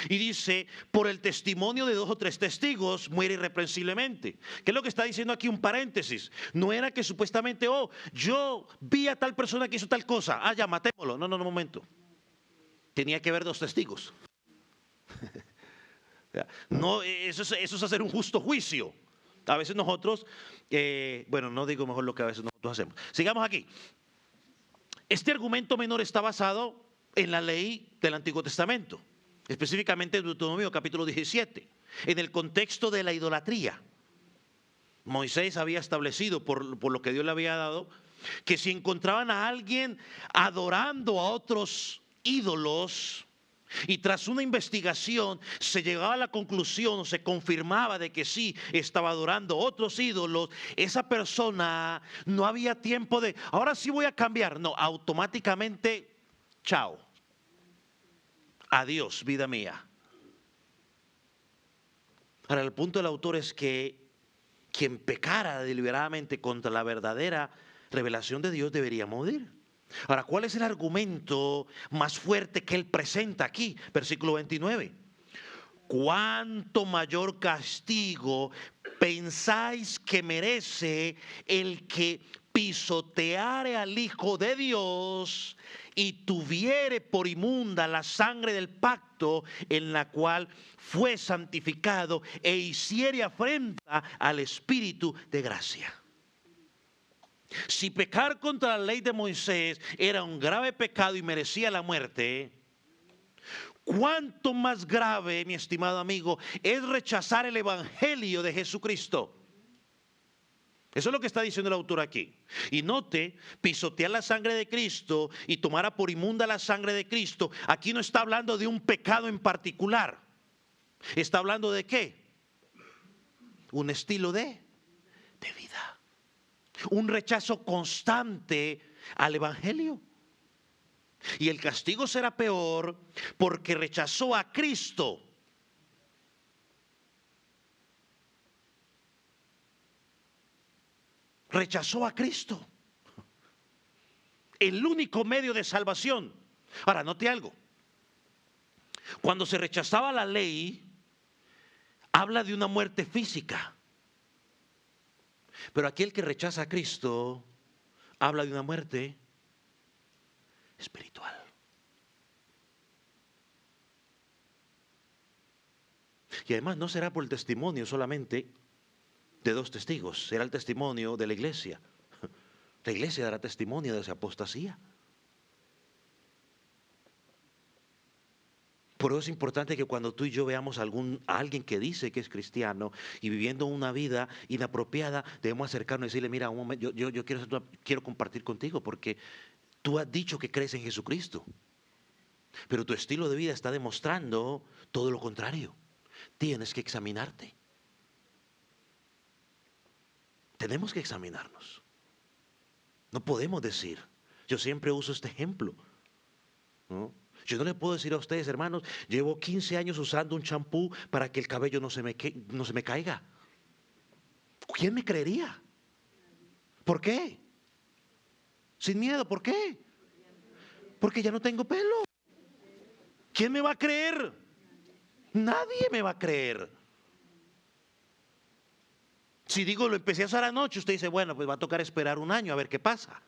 Y dice: por el testimonio de 2 o 3 testigos muere irreprensiblemente. ¿Qué es lo que está diciendo aquí? Un paréntesis. No era que supuestamente: yo vi a tal persona que hizo tal cosa, ya matémoslo. No, un momento. Tenía que haber 2 testigos. No, eso es hacer un justo juicio. A veces nosotros, no digo mejor lo que a veces nosotros hacemos. Sigamos aquí. Este argumento menor está basado en la ley del Antiguo Testamento, específicamente en Deuteronomio capítulo 17, en el contexto de la idolatría. Moisés había establecido, por lo que Dios le había dado, que si encontraban a alguien adorando a otros ídolos, y tras una investigación se llegaba a la conclusión o se confirmaba de que sí estaba adorando otros ídolos, esa persona no había tiempo de: ahora sí voy a cambiar. No, automáticamente, chao, adiós, vida mía. Ahora, el punto del autor es que quien pecara deliberadamente contra la verdadera revelación de Dios debería morir. Ahora, ¿cuál es el argumento más fuerte que él presenta aquí? Versículo 29. ¿Cuánto mayor castigo pensáis que merece el que pisoteare al Hijo de Dios y tuviere por inmunda la sangre del pacto en la cual fue santificado e hiciere afrenta al Espíritu de gracia? Si pecar contra la ley de Moisés era un grave pecado y merecía la muerte, ¿cuánto más grave, mi estimado amigo, es rechazar el evangelio de Jesucristo? Eso es lo que está diciendo el autor aquí. Y note, pisotear la sangre de Cristo y tomar por inmunda la sangre de Cristo. Aquí no está hablando de un pecado en particular. Está hablando de ¿qué? Un estilo de vida. Un rechazo constante al evangelio. Y el castigo será peor porque rechazó a Cristo. Rechazó a Cristo, el único medio de salvación. Ahora, note algo. Cuando se rechazaba la ley, habla de una muerte física. Pero aquí el que rechaza a Cristo, habla de una muerte espiritual. Y además no será por el testimonio solamente de dos testigos, será el testimonio de la iglesia. La iglesia dará testimonio de esa apostasía. Por eso es importante que cuando tú y yo veamos a alguien que dice que es cristiano y viviendo una vida inapropiada, debemos acercarnos y decirle, mira, un momento, yo quiero compartir contigo porque tú has dicho que crees en Jesucristo, pero tu estilo de vida está demostrando todo lo contrario. Tienes que examinarte. Tenemos que examinarnos. No podemos decir, yo siempre uso este ejemplo, ¿no? Yo no le puedo decir a ustedes, hermanos, llevo 15 años usando un champú para que el cabello no se me caiga. ¿Quién me creería? ¿Por qué? Sin miedo, ¿por qué? Porque ya no tengo pelo. ¿Quién me va a creer? Nadie me va a creer. Si digo, lo empecé a usar anoche, usted dice, bueno, pues va a tocar esperar un año a ver qué pasa.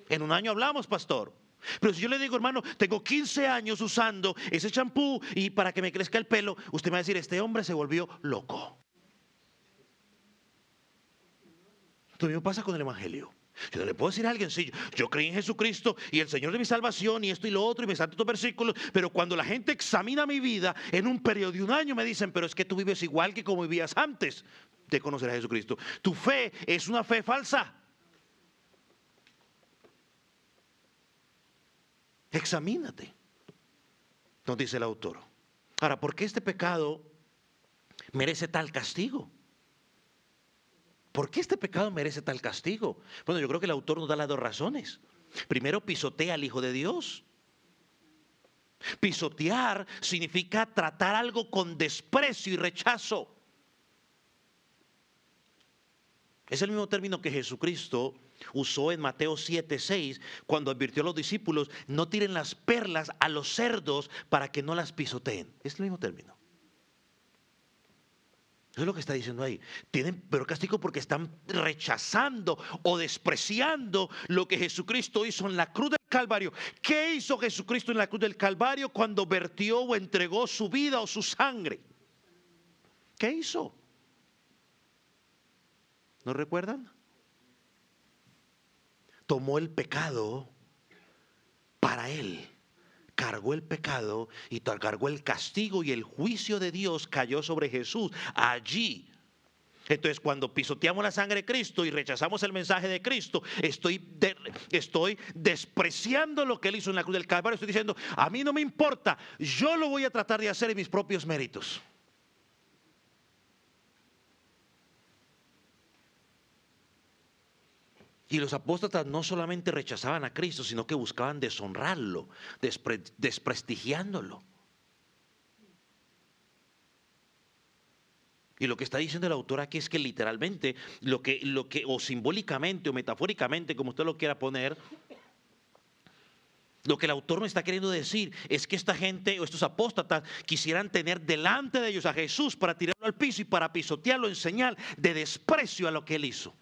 En un año hablamos, pastor. Pero si yo le digo, hermano, tengo 15 años usando ese champú y para que me crezca el pelo, usted me va a decir, este hombre se volvió loco. Lo mismo pasa con el evangelio. Yo no le puedo decir a alguien, sí, yo creí en Jesucristo y el Señor de mi salvación y esto y lo otro y me salto estos versículos, pero cuando la gente examina mi vida en un periodo de un año me dicen, pero es que tú vives igual que como vivías antes de conocer a Jesucristo. Tu fe es una fe falsa. Examínate, nos dice el autor. Ahora, ¿por qué este pecado merece tal castigo? ¿Por qué este pecado merece tal castigo? Bueno, yo creo que el autor nos da las dos razones. Primero, pisotea al Hijo de Dios. Pisotear significa tratar algo con desprecio y rechazo. Es el mismo término que Jesucristo usó en Mateo 7:6 cuando advirtió a los discípulos, no tiren las perlas a los cerdos para que no las pisoteen. Es el mismo término. Eso es lo que está diciendo ahí. Tienen pero castigo porque están rechazando o despreciando lo que Jesucristo hizo en la cruz del Calvario. ¿Qué hizo Jesucristo en la cruz del Calvario cuando vertió o entregó su vida o su sangre? ¿Qué hizo? ¿No recuerdan? Tomó el pecado para él. Cargó el pecado y cargó el castigo y el juicio de Dios cayó sobre Jesús allí. Entonces, cuando pisoteamos la sangre de Cristo y rechazamos el mensaje de Cristo, estoy despreciando lo que Él hizo en la cruz del Calvario. Estoy diciendo, a mí no me importa, yo lo voy a tratar de hacer en mis propios méritos. Y los apóstatas no solamente rechazaban a Cristo, sino que buscaban deshonrarlo, desprestigiándolo. Y lo que está diciendo el autor aquí es que literalmente, o simbólicamente o metafóricamente, como usted lo quiera poner, lo que el autor no está queriendo decir es que esta gente o estos apóstatas quisieran tener delante de ellos a Jesús para tirarlo al piso y para pisotearlo en señal de desprecio a lo que Él hizo.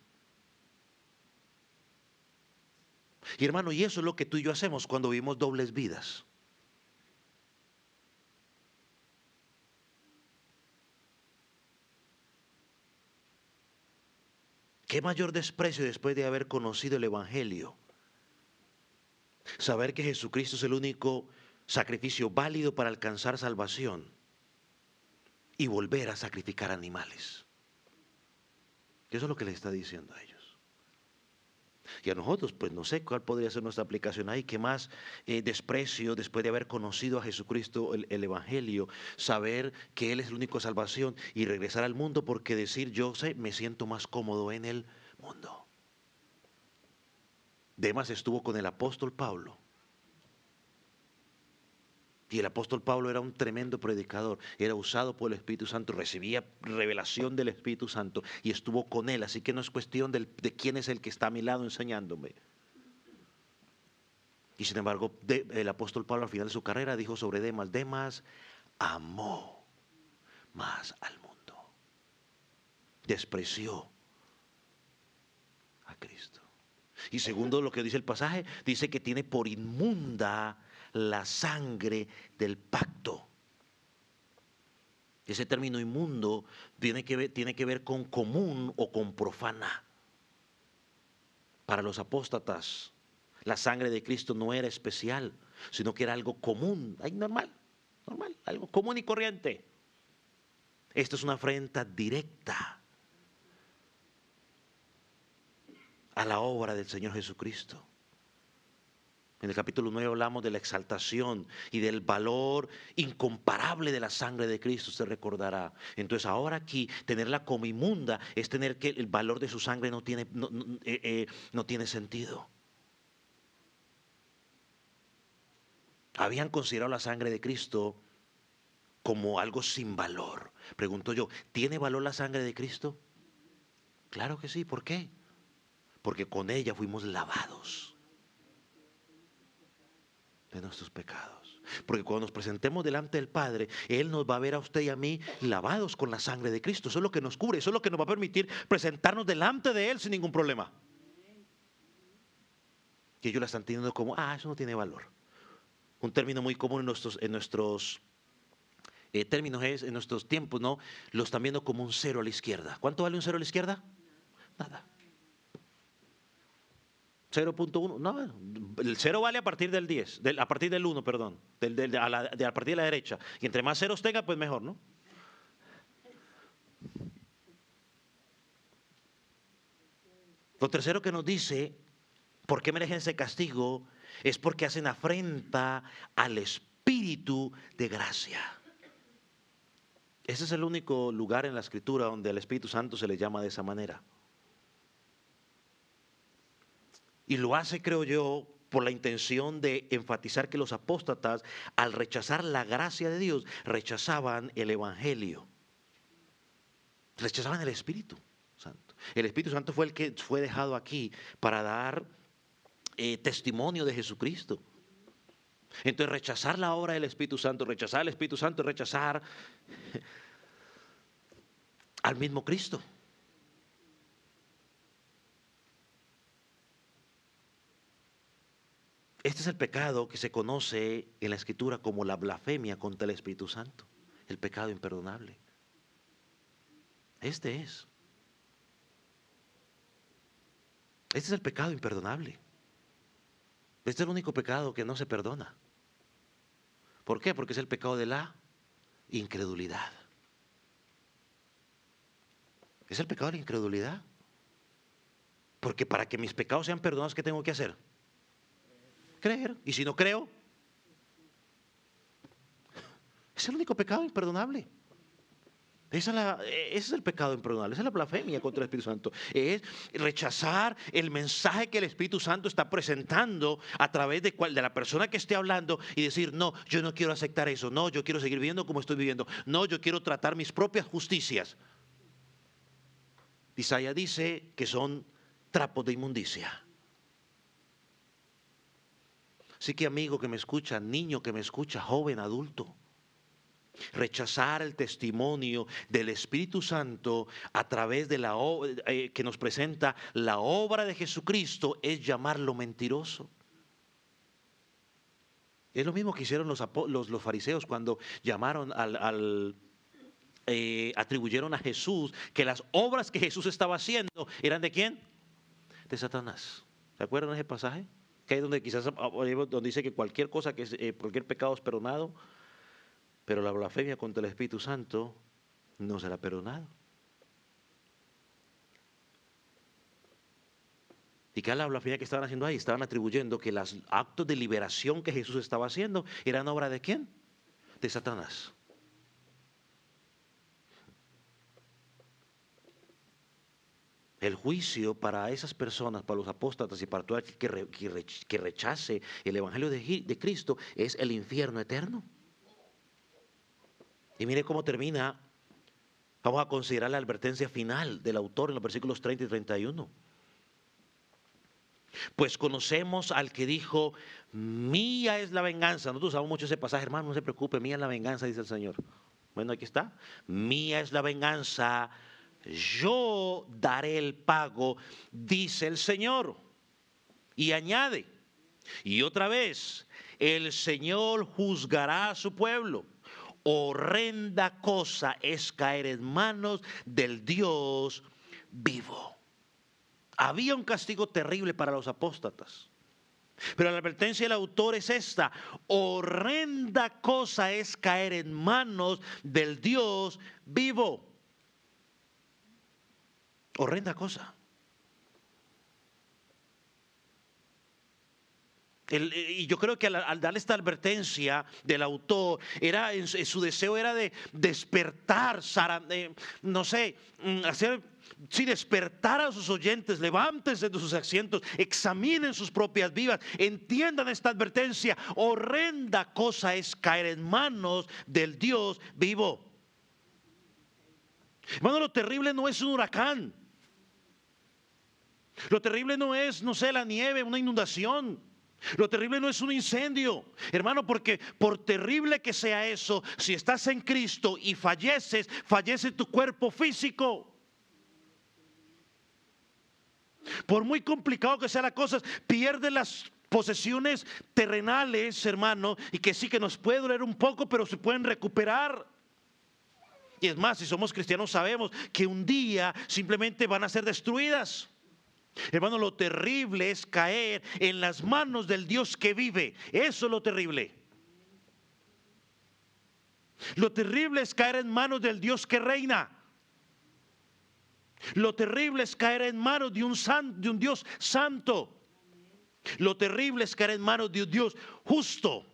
Y hermano, y eso es lo que tú y yo hacemos cuando vivimos dobles vidas. ¿Qué mayor desprecio después de haber conocido el Evangelio? Saber que Jesucristo es el único sacrificio válido para alcanzar salvación y volver a sacrificar animales. Eso es lo que le está diciendo a ellos. Y a nosotros, pues no sé cuál podría ser nuestra aplicación ahí. ¿Qué más desprecio después de haber conocido a Jesucristo, el Evangelio, saber que Él es el único salvación y regresar al mundo porque decir yo sé, me siento más cómodo en el mundo? Demas estuvo con el apóstol Pablo. Y el apóstol Pablo era un tremendo predicador, era usado por el Espíritu Santo, recibía revelación del Espíritu Santo y estuvo con él. Así que no es cuestión de quién es el que está a mi lado enseñándome. Y sin embargo, el apóstol Pablo al final de su carrera dijo sobre Demas: Demas amó más al mundo, despreció a Cristo. Y segundo lo que dice el pasaje, dice que tiene por inmunda la sangre del pacto. Ese término inmundo tiene que ver con común o con profana. Para los apóstatas, la sangre de Cristo no era especial, sino que era algo común, normal, algo común y corriente. Esto es una afrenta directa a la obra del Señor Jesucristo. En el capítulo 9 hablamos de la exaltación y del valor incomparable de la sangre de Cristo, usted recordará. Entonces ahora aquí, tenerla como inmunda es tener que el valor de su sangre no tiene sentido. Habían considerado la sangre de Cristo como algo sin valor. Pregunto yo, ¿tiene valor la sangre de Cristo? Claro que sí, ¿por qué? Porque con ella fuimos lavados de nuestros pecados. Porque cuando nos presentemos delante del Padre, Él nos va a ver a usted y a mí lavados con la sangre de Cristo. Eso es lo que nos cubre, eso es lo que nos va a permitir presentarnos delante de Él sin ningún problema. Y ellos la están teniendo como, eso no tiene valor. Un término muy común en nuestros términos es, en nuestros tiempos, ¿no? Lo están viendo como un cero a la izquierda. ¿Cuánto vale un cero a la izquierda? Nada. 0.1, no, el 0 vale a partir del 10, a partir del 1, perdón, a partir de la derecha. Y entre más ceros tenga, pues mejor, ¿no? Lo tercero que nos dice, ¿por qué merecen ese castigo? Es porque hacen afrenta al Espíritu de gracia. Ese es el único lugar en la Escritura donde al Espíritu Santo se le llama de esa manera. Y lo hace, creo yo, por la intención de enfatizar que los apóstatas, al rechazar la gracia de Dios, rechazaban el Evangelio. Rechazaban el Espíritu Santo. El Espíritu Santo fue el que fue dejado aquí para dar testimonio de Jesucristo. Entonces rechazar la obra del Espíritu Santo, rechazar al Espíritu Santo, rechazar al mismo Cristo. Este es el pecado que se conoce en la Escritura como la blasfemia contra el Espíritu Santo, el pecado imperdonable. Este es el pecado imperdonable. Este es el único pecado que no se perdona. ¿Por qué? Porque es el pecado de la incredulidad. Es el pecado de la incredulidad. Porque para que mis pecados sean perdonados, ¿qué tengo que hacer? Creer. Y si no creo, es el único pecado imperdonable. Ese es el pecado imperdonable, esa es la blasfemia contra el Espíritu Santo. Es rechazar el mensaje que el Espíritu Santo está presentando a través de la persona que esté hablando y decir, no, yo no quiero aceptar eso, no, yo quiero seguir viviendo como estoy viviendo, no, yo quiero tratar mis propias justicias. Isaías dice que son trapos de inmundicia. Así que amigo que me escucha, niño que me escucha, joven, adulto, rechazar el testimonio del Espíritu Santo a través de que nos presenta la obra de Jesucristo es llamarlo mentiroso. Es lo mismo que hicieron los fariseos cuando llamaron atribuyeron a Jesús que las obras que Jesús estaba haciendo eran ¿de quién? De Satanás. ¿Se acuerdan de ese pasaje? Que hay donde quizás donde dice que cualquier cosa cualquier pecado es perdonado, pero la blasfemia contra el Espíritu Santo no será perdonado. ¿Y qué al final que estaban haciendo ahí? Estaban atribuyendo que los actos de liberación que Jesús estaba haciendo eran obra ¿de quién? De Satanás. El juicio para esas personas, para los apóstatas y para todo aquel que rechace el Evangelio de Cristo es el infierno eterno. Y mire cómo termina. Vamos a considerar la advertencia final del autor en los versículos 30 y 31. Pues conocemos al que dijo, mía es la venganza. Nosotros usamos mucho ese pasaje, hermano, no se preocupe, mía es la venganza, dice el Señor. Bueno, aquí está. Mía es la venganza, yo daré el pago, dice el Señor. Y añade, y otra vez, el Señor juzgará a su pueblo. Horrenda cosa es caer en manos del Dios vivo. Había un castigo terrible para los apóstatas. Pero la advertencia del autor es esta: horrenda cosa es caer en manos del Dios vivo. Horrenda cosa. Y yo creo que al darle esta advertencia del autor, su deseo era de despertar, no sé, despertar a sus oyentes. Levántense de sus asientos, examinen sus propias vidas, entiendan esta advertencia. Horrenda cosa es caer en manos del Dios vivo. Hermano, lo terrible no es un huracán. Lo terrible no es, no sé, la nieve, una inundación. Lo terrible no es un incendio, hermano, porque por terrible que sea eso, si estás en Cristo y falleces, fallece tu cuerpo físico. Por muy complicado que sean las cosas, pierde las posesiones terrenales, hermano, y que sí que nos puede doler un poco, pero se pueden recuperar. Y es más, si somos cristianos sabemos que un día simplemente van a ser destruidas. Hermano, lo terrible es caer en las manos del Dios que vive. Eso es lo terrible. Lo terrible es caer en manos del Dios que reina. Lo terrible es caer en manos de un Dios santo. Lo terrible es caer en manos de un Dios justo.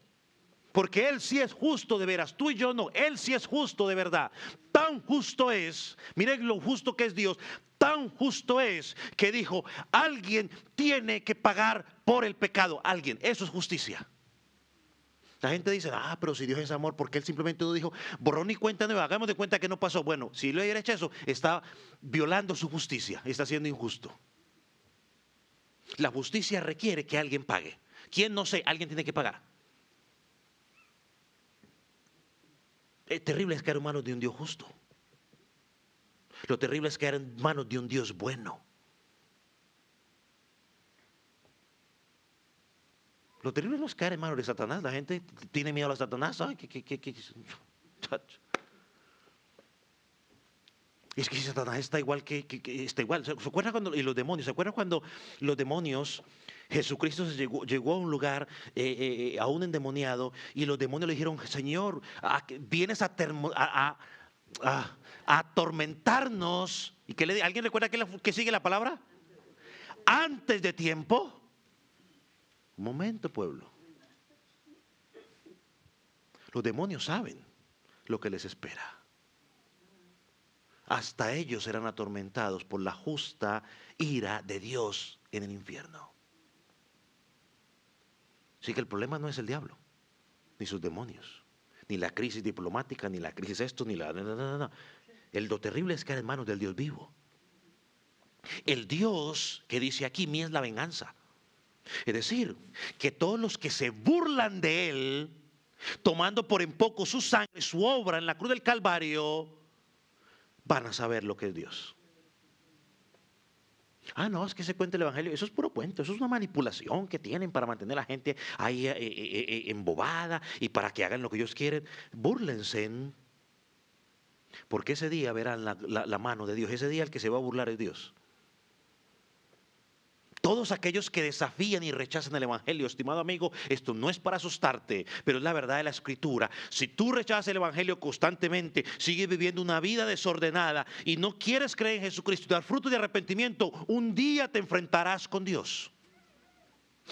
Porque Él sí es justo de veras, tú y yo no. Él sí es justo de verdad. Tan justo es, miren lo justo que es Dios. Tan justo es que dijo, alguien tiene que pagar por el pecado. Alguien, eso es justicia. La gente dice, pero si Dios es amor, porque Él simplemente no dijo, borrón y cuenta nueva, hagamos de cuenta que no pasó. Bueno, si le hubiera hecho eso, está violando su justicia, está siendo injusto. La justicia requiere que alguien pague. ¿Quién? No sé, alguien tiene que pagar. Es terrible es caer en manos de un Dios justo. Lo terrible es caer en manos de un Dios bueno. Lo terrible no es caer en manos de Satanás. La gente tiene miedo a Satanás. Ay, es que Satanás está igual está igual. ¿Se acuerdan cuando y los demonios? ¿Se acuerdan cuando los demonios? Jesucristo llegó a un lugar aún endemoniado y los demonios le dijeron, Señor, vienes a atormentarnos. ¿Y qué le alguien recuerda que sigue la palabra? Antes de tiempo. Un momento, pueblo. Los demonios saben lo que les espera. Hasta ellos serán atormentados por la justa ira de Dios en el infierno. Así que el problema no es el diablo, ni sus demonios, ni la crisis diplomática, ni la crisis esto, ni la... No. Lo terrible es caer en manos del Dios vivo. El Dios que dice aquí, mía es la venganza. Es decir, que todos los que se burlan de Él, tomando por en poco su sangre, su obra en la cruz del Calvario, van a saber lo que es Dios. No, es que se cuenta el evangelio. Eso es puro cuento, eso es una manipulación que tienen para mantener a la gente ahí embobada y para que hagan lo que ellos quieren. Búrlense, porque ese día verán la mano de Dios. Ese día el que se va a burlar es Dios. Todos aquellos que desafían y rechazan el Evangelio, estimado amigo, esto no es para asustarte, pero es la verdad de la Escritura. Si tú rechazas el Evangelio constantemente, sigues viviendo una vida desordenada y no quieres creer en Jesucristo y dar fruto de arrepentimiento, un día te enfrentarás con Dios.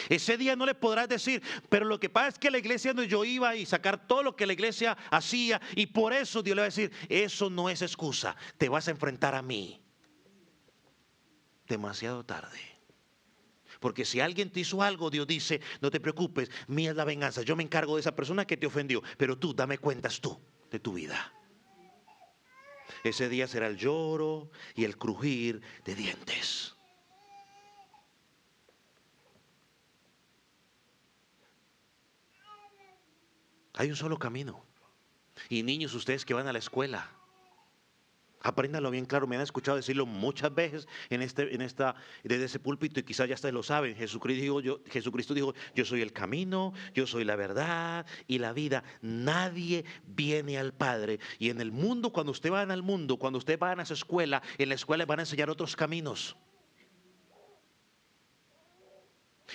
Ese día no le podrás decir, pero lo que pasa es que la iglesia donde yo iba y sacar todo lo que la iglesia hacía, y por eso Dios le va a decir, eso no es excusa, te vas a enfrentar a mí. Demasiado tarde. Porque si alguien te hizo algo, Dios dice, no te preocupes, mía es la venganza, yo me encargo de esa persona que te ofendió, pero tú dame cuentas tú de tu vida. Ese día será el lloro y el crujir de dientes. Hay un solo camino. Y niños, ustedes que van a la escuela, apréndanlo bien claro. Me han escuchado decirlo muchas veces desde ese púlpito, y quizás ya ustedes lo saben. Jesucristo dijo, yo soy el camino, yo soy la verdad y la vida. Nadie viene al Padre. Y en el mundo, cuando ustedes van al mundo, cuando ustedes van a esa escuela, en la escuela les van a enseñar otros caminos.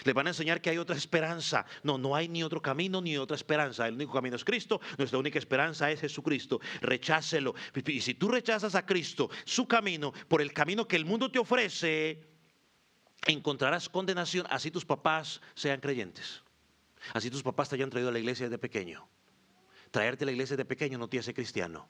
Les van a enseñar que hay otra esperanza. No, no hay ni otro camino ni otra esperanza. El único camino es Cristo. Nuestra única esperanza es Jesucristo. Rechácelo. Y si tú rechazas a Cristo, su camino, por el camino que el mundo te ofrece, encontrarás condenación. Así tus papás sean creyentes. Así tus papás te hayan traído a la iglesia desde pequeño. Traerte a la iglesia desde pequeño no te hace cristiano.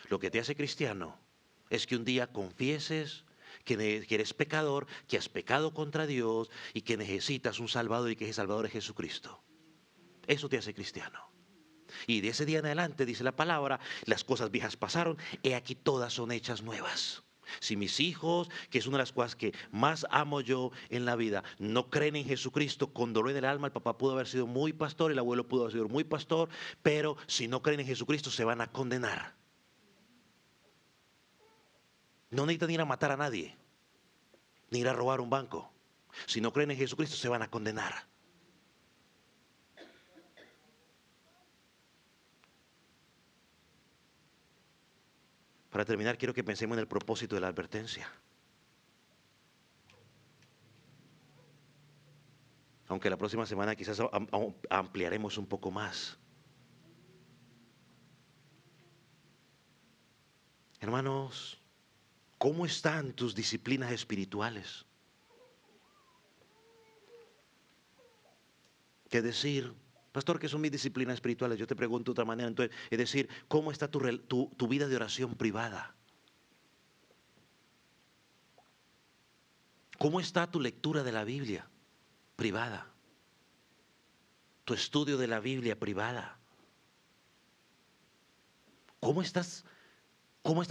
Lo que te hace cristiano es que un día confieses que eres pecador, que has pecado contra Dios y que necesitas un Salvador, y que ese Salvador es Jesucristo. Eso te hace cristiano. Y de ese día en adelante, dice la palabra, las cosas viejas pasaron, he aquí todas son hechas nuevas. Si mis hijos, que es una de las cosas que más amo yo en la vida, no creen en Jesucristo, con dolor en el alma, el papá pudo haber sido muy pastor, el abuelo pudo haber sido muy pastor, pero si no creen en Jesucristo se van a condenar. No necesitan ir a matar a nadie, ni ir a robar un banco. Si no creen en Jesucristo se van a condenar. Para terminar, quiero que pensemos en el propósito de la advertencia. Aunque la próxima semana quizás ampliaremos un poco más. Hermanos, ¿cómo están tus disciplinas espirituales? ¿Qué decir? Pastor, ¿qué son mis disciplinas espirituales? Yo te pregunto de otra manera. Entonces, es decir, ¿cómo está tu vida de oración privada? ¿Cómo está tu lectura de la Biblia privada? Tu estudio de la Biblia privada. ¿Cómo está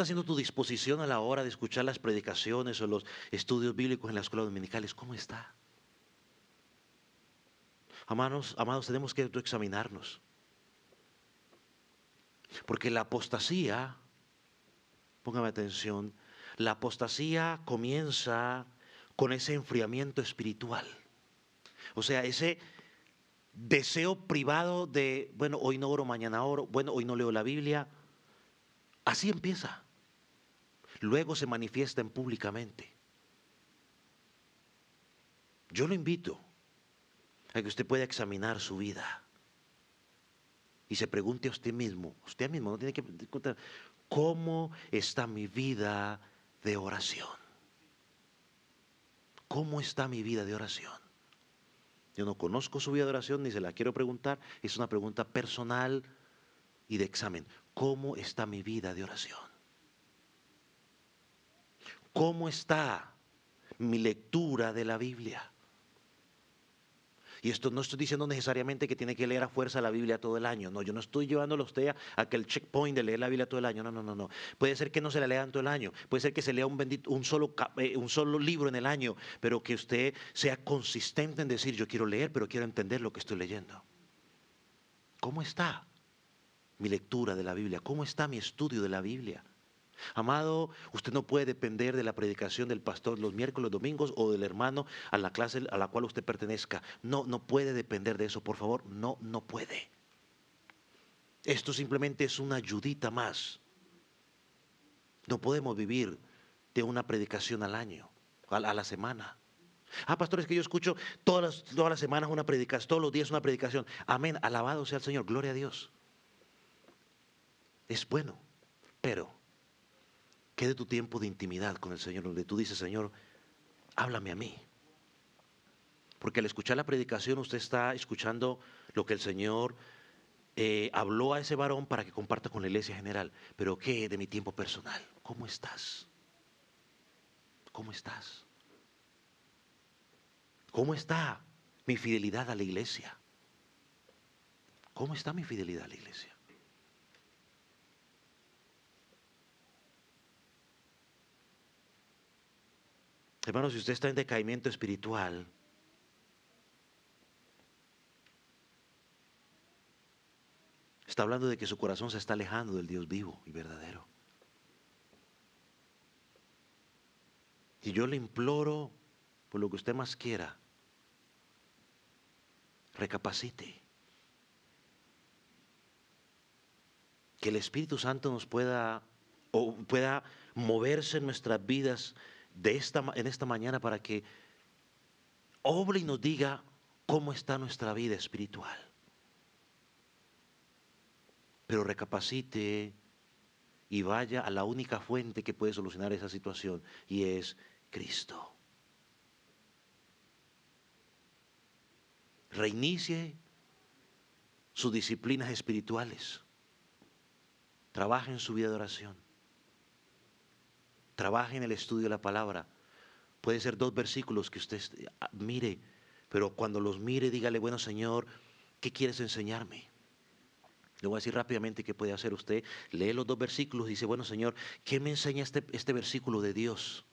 siendo tu disposición a la hora de escuchar las predicaciones o los estudios bíblicos en las escuelas dominicales? ¿Cómo está? Amados, tenemos que examinarnos. Porque la apostasía, póngame atención, la apostasía comienza con ese enfriamiento espiritual. O sea, ese deseo privado de, bueno, hoy no oro, mañana oro, bueno, hoy no leo la Biblia. Así empieza. Luego se manifiesta públicamente. Yo lo invito a que usted pueda examinar su vida y se pregunte a usted mismo no tiene que preguntar, ¿cómo está mi vida de oración? ¿Cómo está mi vida de oración? Yo no conozco su vida de oración ni se la quiero preguntar, es una pregunta personal y de examen. ¿Cómo está mi vida de oración? ¿Cómo está mi lectura de la Biblia? Y esto no estoy diciendo necesariamente que tiene que leer a fuerza la Biblia todo el año. No, yo no estoy llevándolo a usted a que el checkpoint de leer la Biblia todo el año. No. Puede ser que no se la lean todo el año. Puede ser que se lea un solo libro en el año, pero que usted sea consistente en decir, yo quiero leer, pero quiero entender lo que estoy leyendo. ¿Cómo está mi lectura de la Biblia? ¿Cómo está mi estudio de la Biblia? Amado, usted no puede depender de la predicación del pastor los miércoles, domingos o del hermano a la clase a la cual usted pertenezca. No puede depender de eso, por favor, no puede. Esto simplemente es una ayudita más. No podemos vivir de una predicación al año, a la semana. Ah, pastor, es que yo escucho todas las semanas una predicación, todos los días una predicación. Amén, alabado sea el Señor, gloria a Dios. Es bueno, pero quede tu tiempo de intimidad con el Señor, donde tú dices, Señor, háblame a mí. Porque al escuchar la predicación usted está escuchando lo que el Señor habló a ese varón para que comparta con la iglesia general. Pero ¿qué de mi tiempo personal? ¿Cómo estás? ¿Cómo estás? ¿Cómo está mi fidelidad a la iglesia? ¿Cómo está mi fidelidad a la iglesia? Hermano, si usted está en decaimiento espiritual, está hablando de que su corazón se está alejando del Dios vivo y verdadero. Y yo le imploro, por lo que usted más quiera, recapacite. Que el Espíritu Santo nos pueda moverse en nuestras vidas en esta mañana para que obre y nos diga cómo está nuestra vida espiritual. Pero recapacite y vaya a la única fuente que puede solucionar esa situación, y es Cristo. Reinicie sus disciplinas espirituales. Trabaje en su vida de oración. Trabaje en el estudio de la palabra. Puede ser 2 versículos que usted mire, pero cuando los mire, dígale, bueno, Señor, ¿qué quieres enseñarme? Le voy a decir rápidamente qué puede hacer usted. Lee los 2 versículos y dice, bueno, Señor, ¿qué me enseña este versículo de Dios?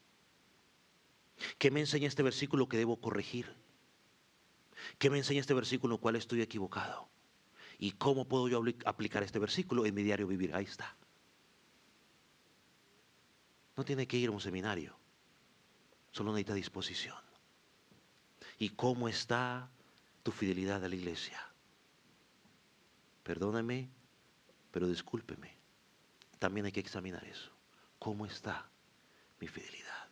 ¿Qué me enseña este versículo que debo corregir? ¿Qué me enseña este versículo en el cual estoy equivocado? ¿Y cómo puedo yo aplicar este versículo en mi diario vivir? Ahí está. No tiene que ir a un seminario, solo necesita disposición. ¿Y cómo está tu fidelidad a la iglesia? Perdóname, pero discúlpeme. También hay que examinar eso. ¿Cómo está mi fidelidad?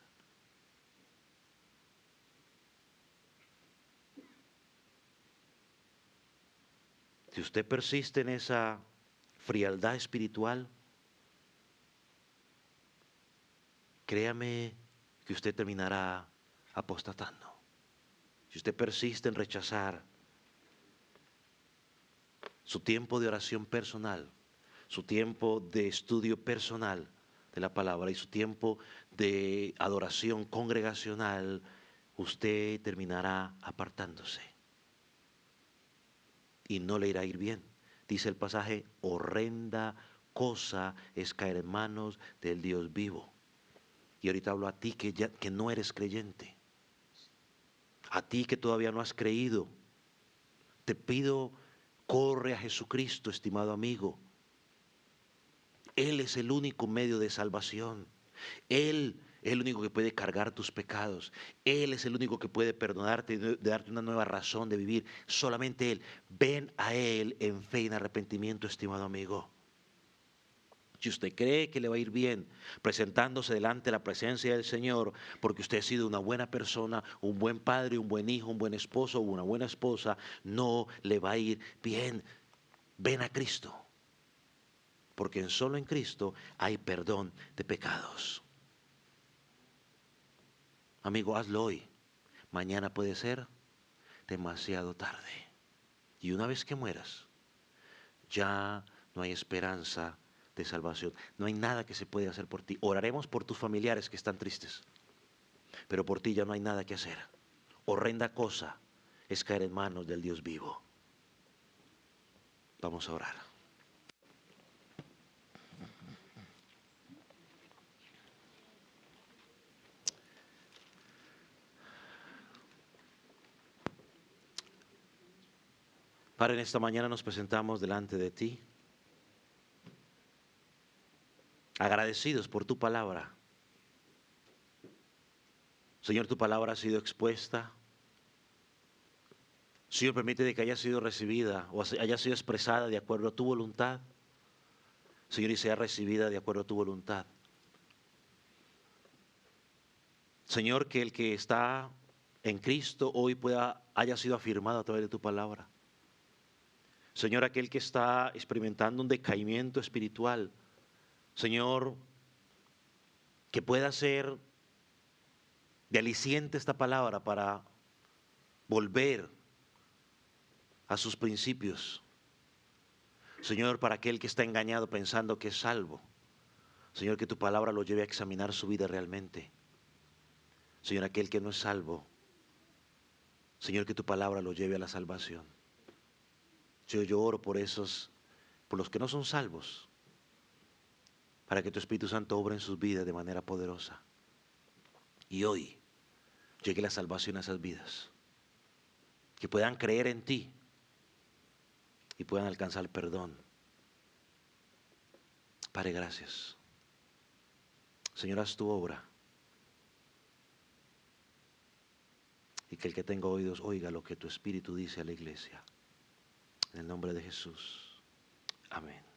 Si usted persiste en esa frialdad espiritual, créame que usted terminará apostatando. Si usted persiste en rechazar su tiempo de oración personal, su tiempo de estudio personal de la palabra y su tiempo de adoración congregacional, usted terminará apartándose y no le irá a ir bien. Dice el pasaje, horrenda cosa es caer en manos del Dios vivo. Y ahorita hablo a ti que no eres creyente, a ti que todavía no has creído. Te pido, corre a Jesucristo, estimado amigo. Él es el único medio de salvación. Él es el único que puede cargar tus pecados. Él es el único que puede perdonarte y darte una nueva razón de vivir. Solamente Él. Ven a Él en fe y en arrepentimiento, estimado amigo. Si usted cree que le va a ir bien presentándose delante de la presencia del Señor, porque usted ha sido una buena persona, un buen padre, un buen hijo, un buen esposo o una buena esposa, no le va a ir bien. Ven a Cristo, porque solo en Cristo hay perdón de pecados. Amigo, hazlo hoy. Mañana puede ser demasiado tarde. Y una vez que mueras, ya no hay esperanza de salvación. No hay nada que se puede hacer por ti. Oraremos por tus familiares que están tristes, pero por ti ya no hay nada que hacer. Horrenda cosa es caer en manos del Dios vivo. Vamos a orar. Padre, en esta mañana nos presentamos delante de ti, agradecidos por tu palabra. Señor, tu palabra ha sido expuesta. Señor, permite que haya sido recibida o haya sido expresada de acuerdo a tu voluntad. Señor, y sea recibida de acuerdo a tu voluntad. Señor, que el que está en Cristo hoy haya sido afirmado a través de tu palabra. Señor, aquel que está experimentando un decaimiento espiritual, Señor, que pueda ser de aliciente esta palabra para volver a sus principios. Señor, para aquel que está engañado pensando que es salvo, Señor, que tu palabra lo lleve a examinar su vida realmente. Señor, aquel que no es salvo, Señor, que tu palabra lo lleve a la salvación. Yo oro por por los que no son salvos, para que tu Espíritu Santo obre en sus vidas de manera poderosa. Y hoy llegue la salvación a esas vidas, que puedan creer en ti y puedan alcanzar perdón. Padre, gracias. Señor, haz tu obra. Y que el que tenga oídos oiga lo que tu Espíritu dice a la iglesia. En el nombre de Jesús. Amén.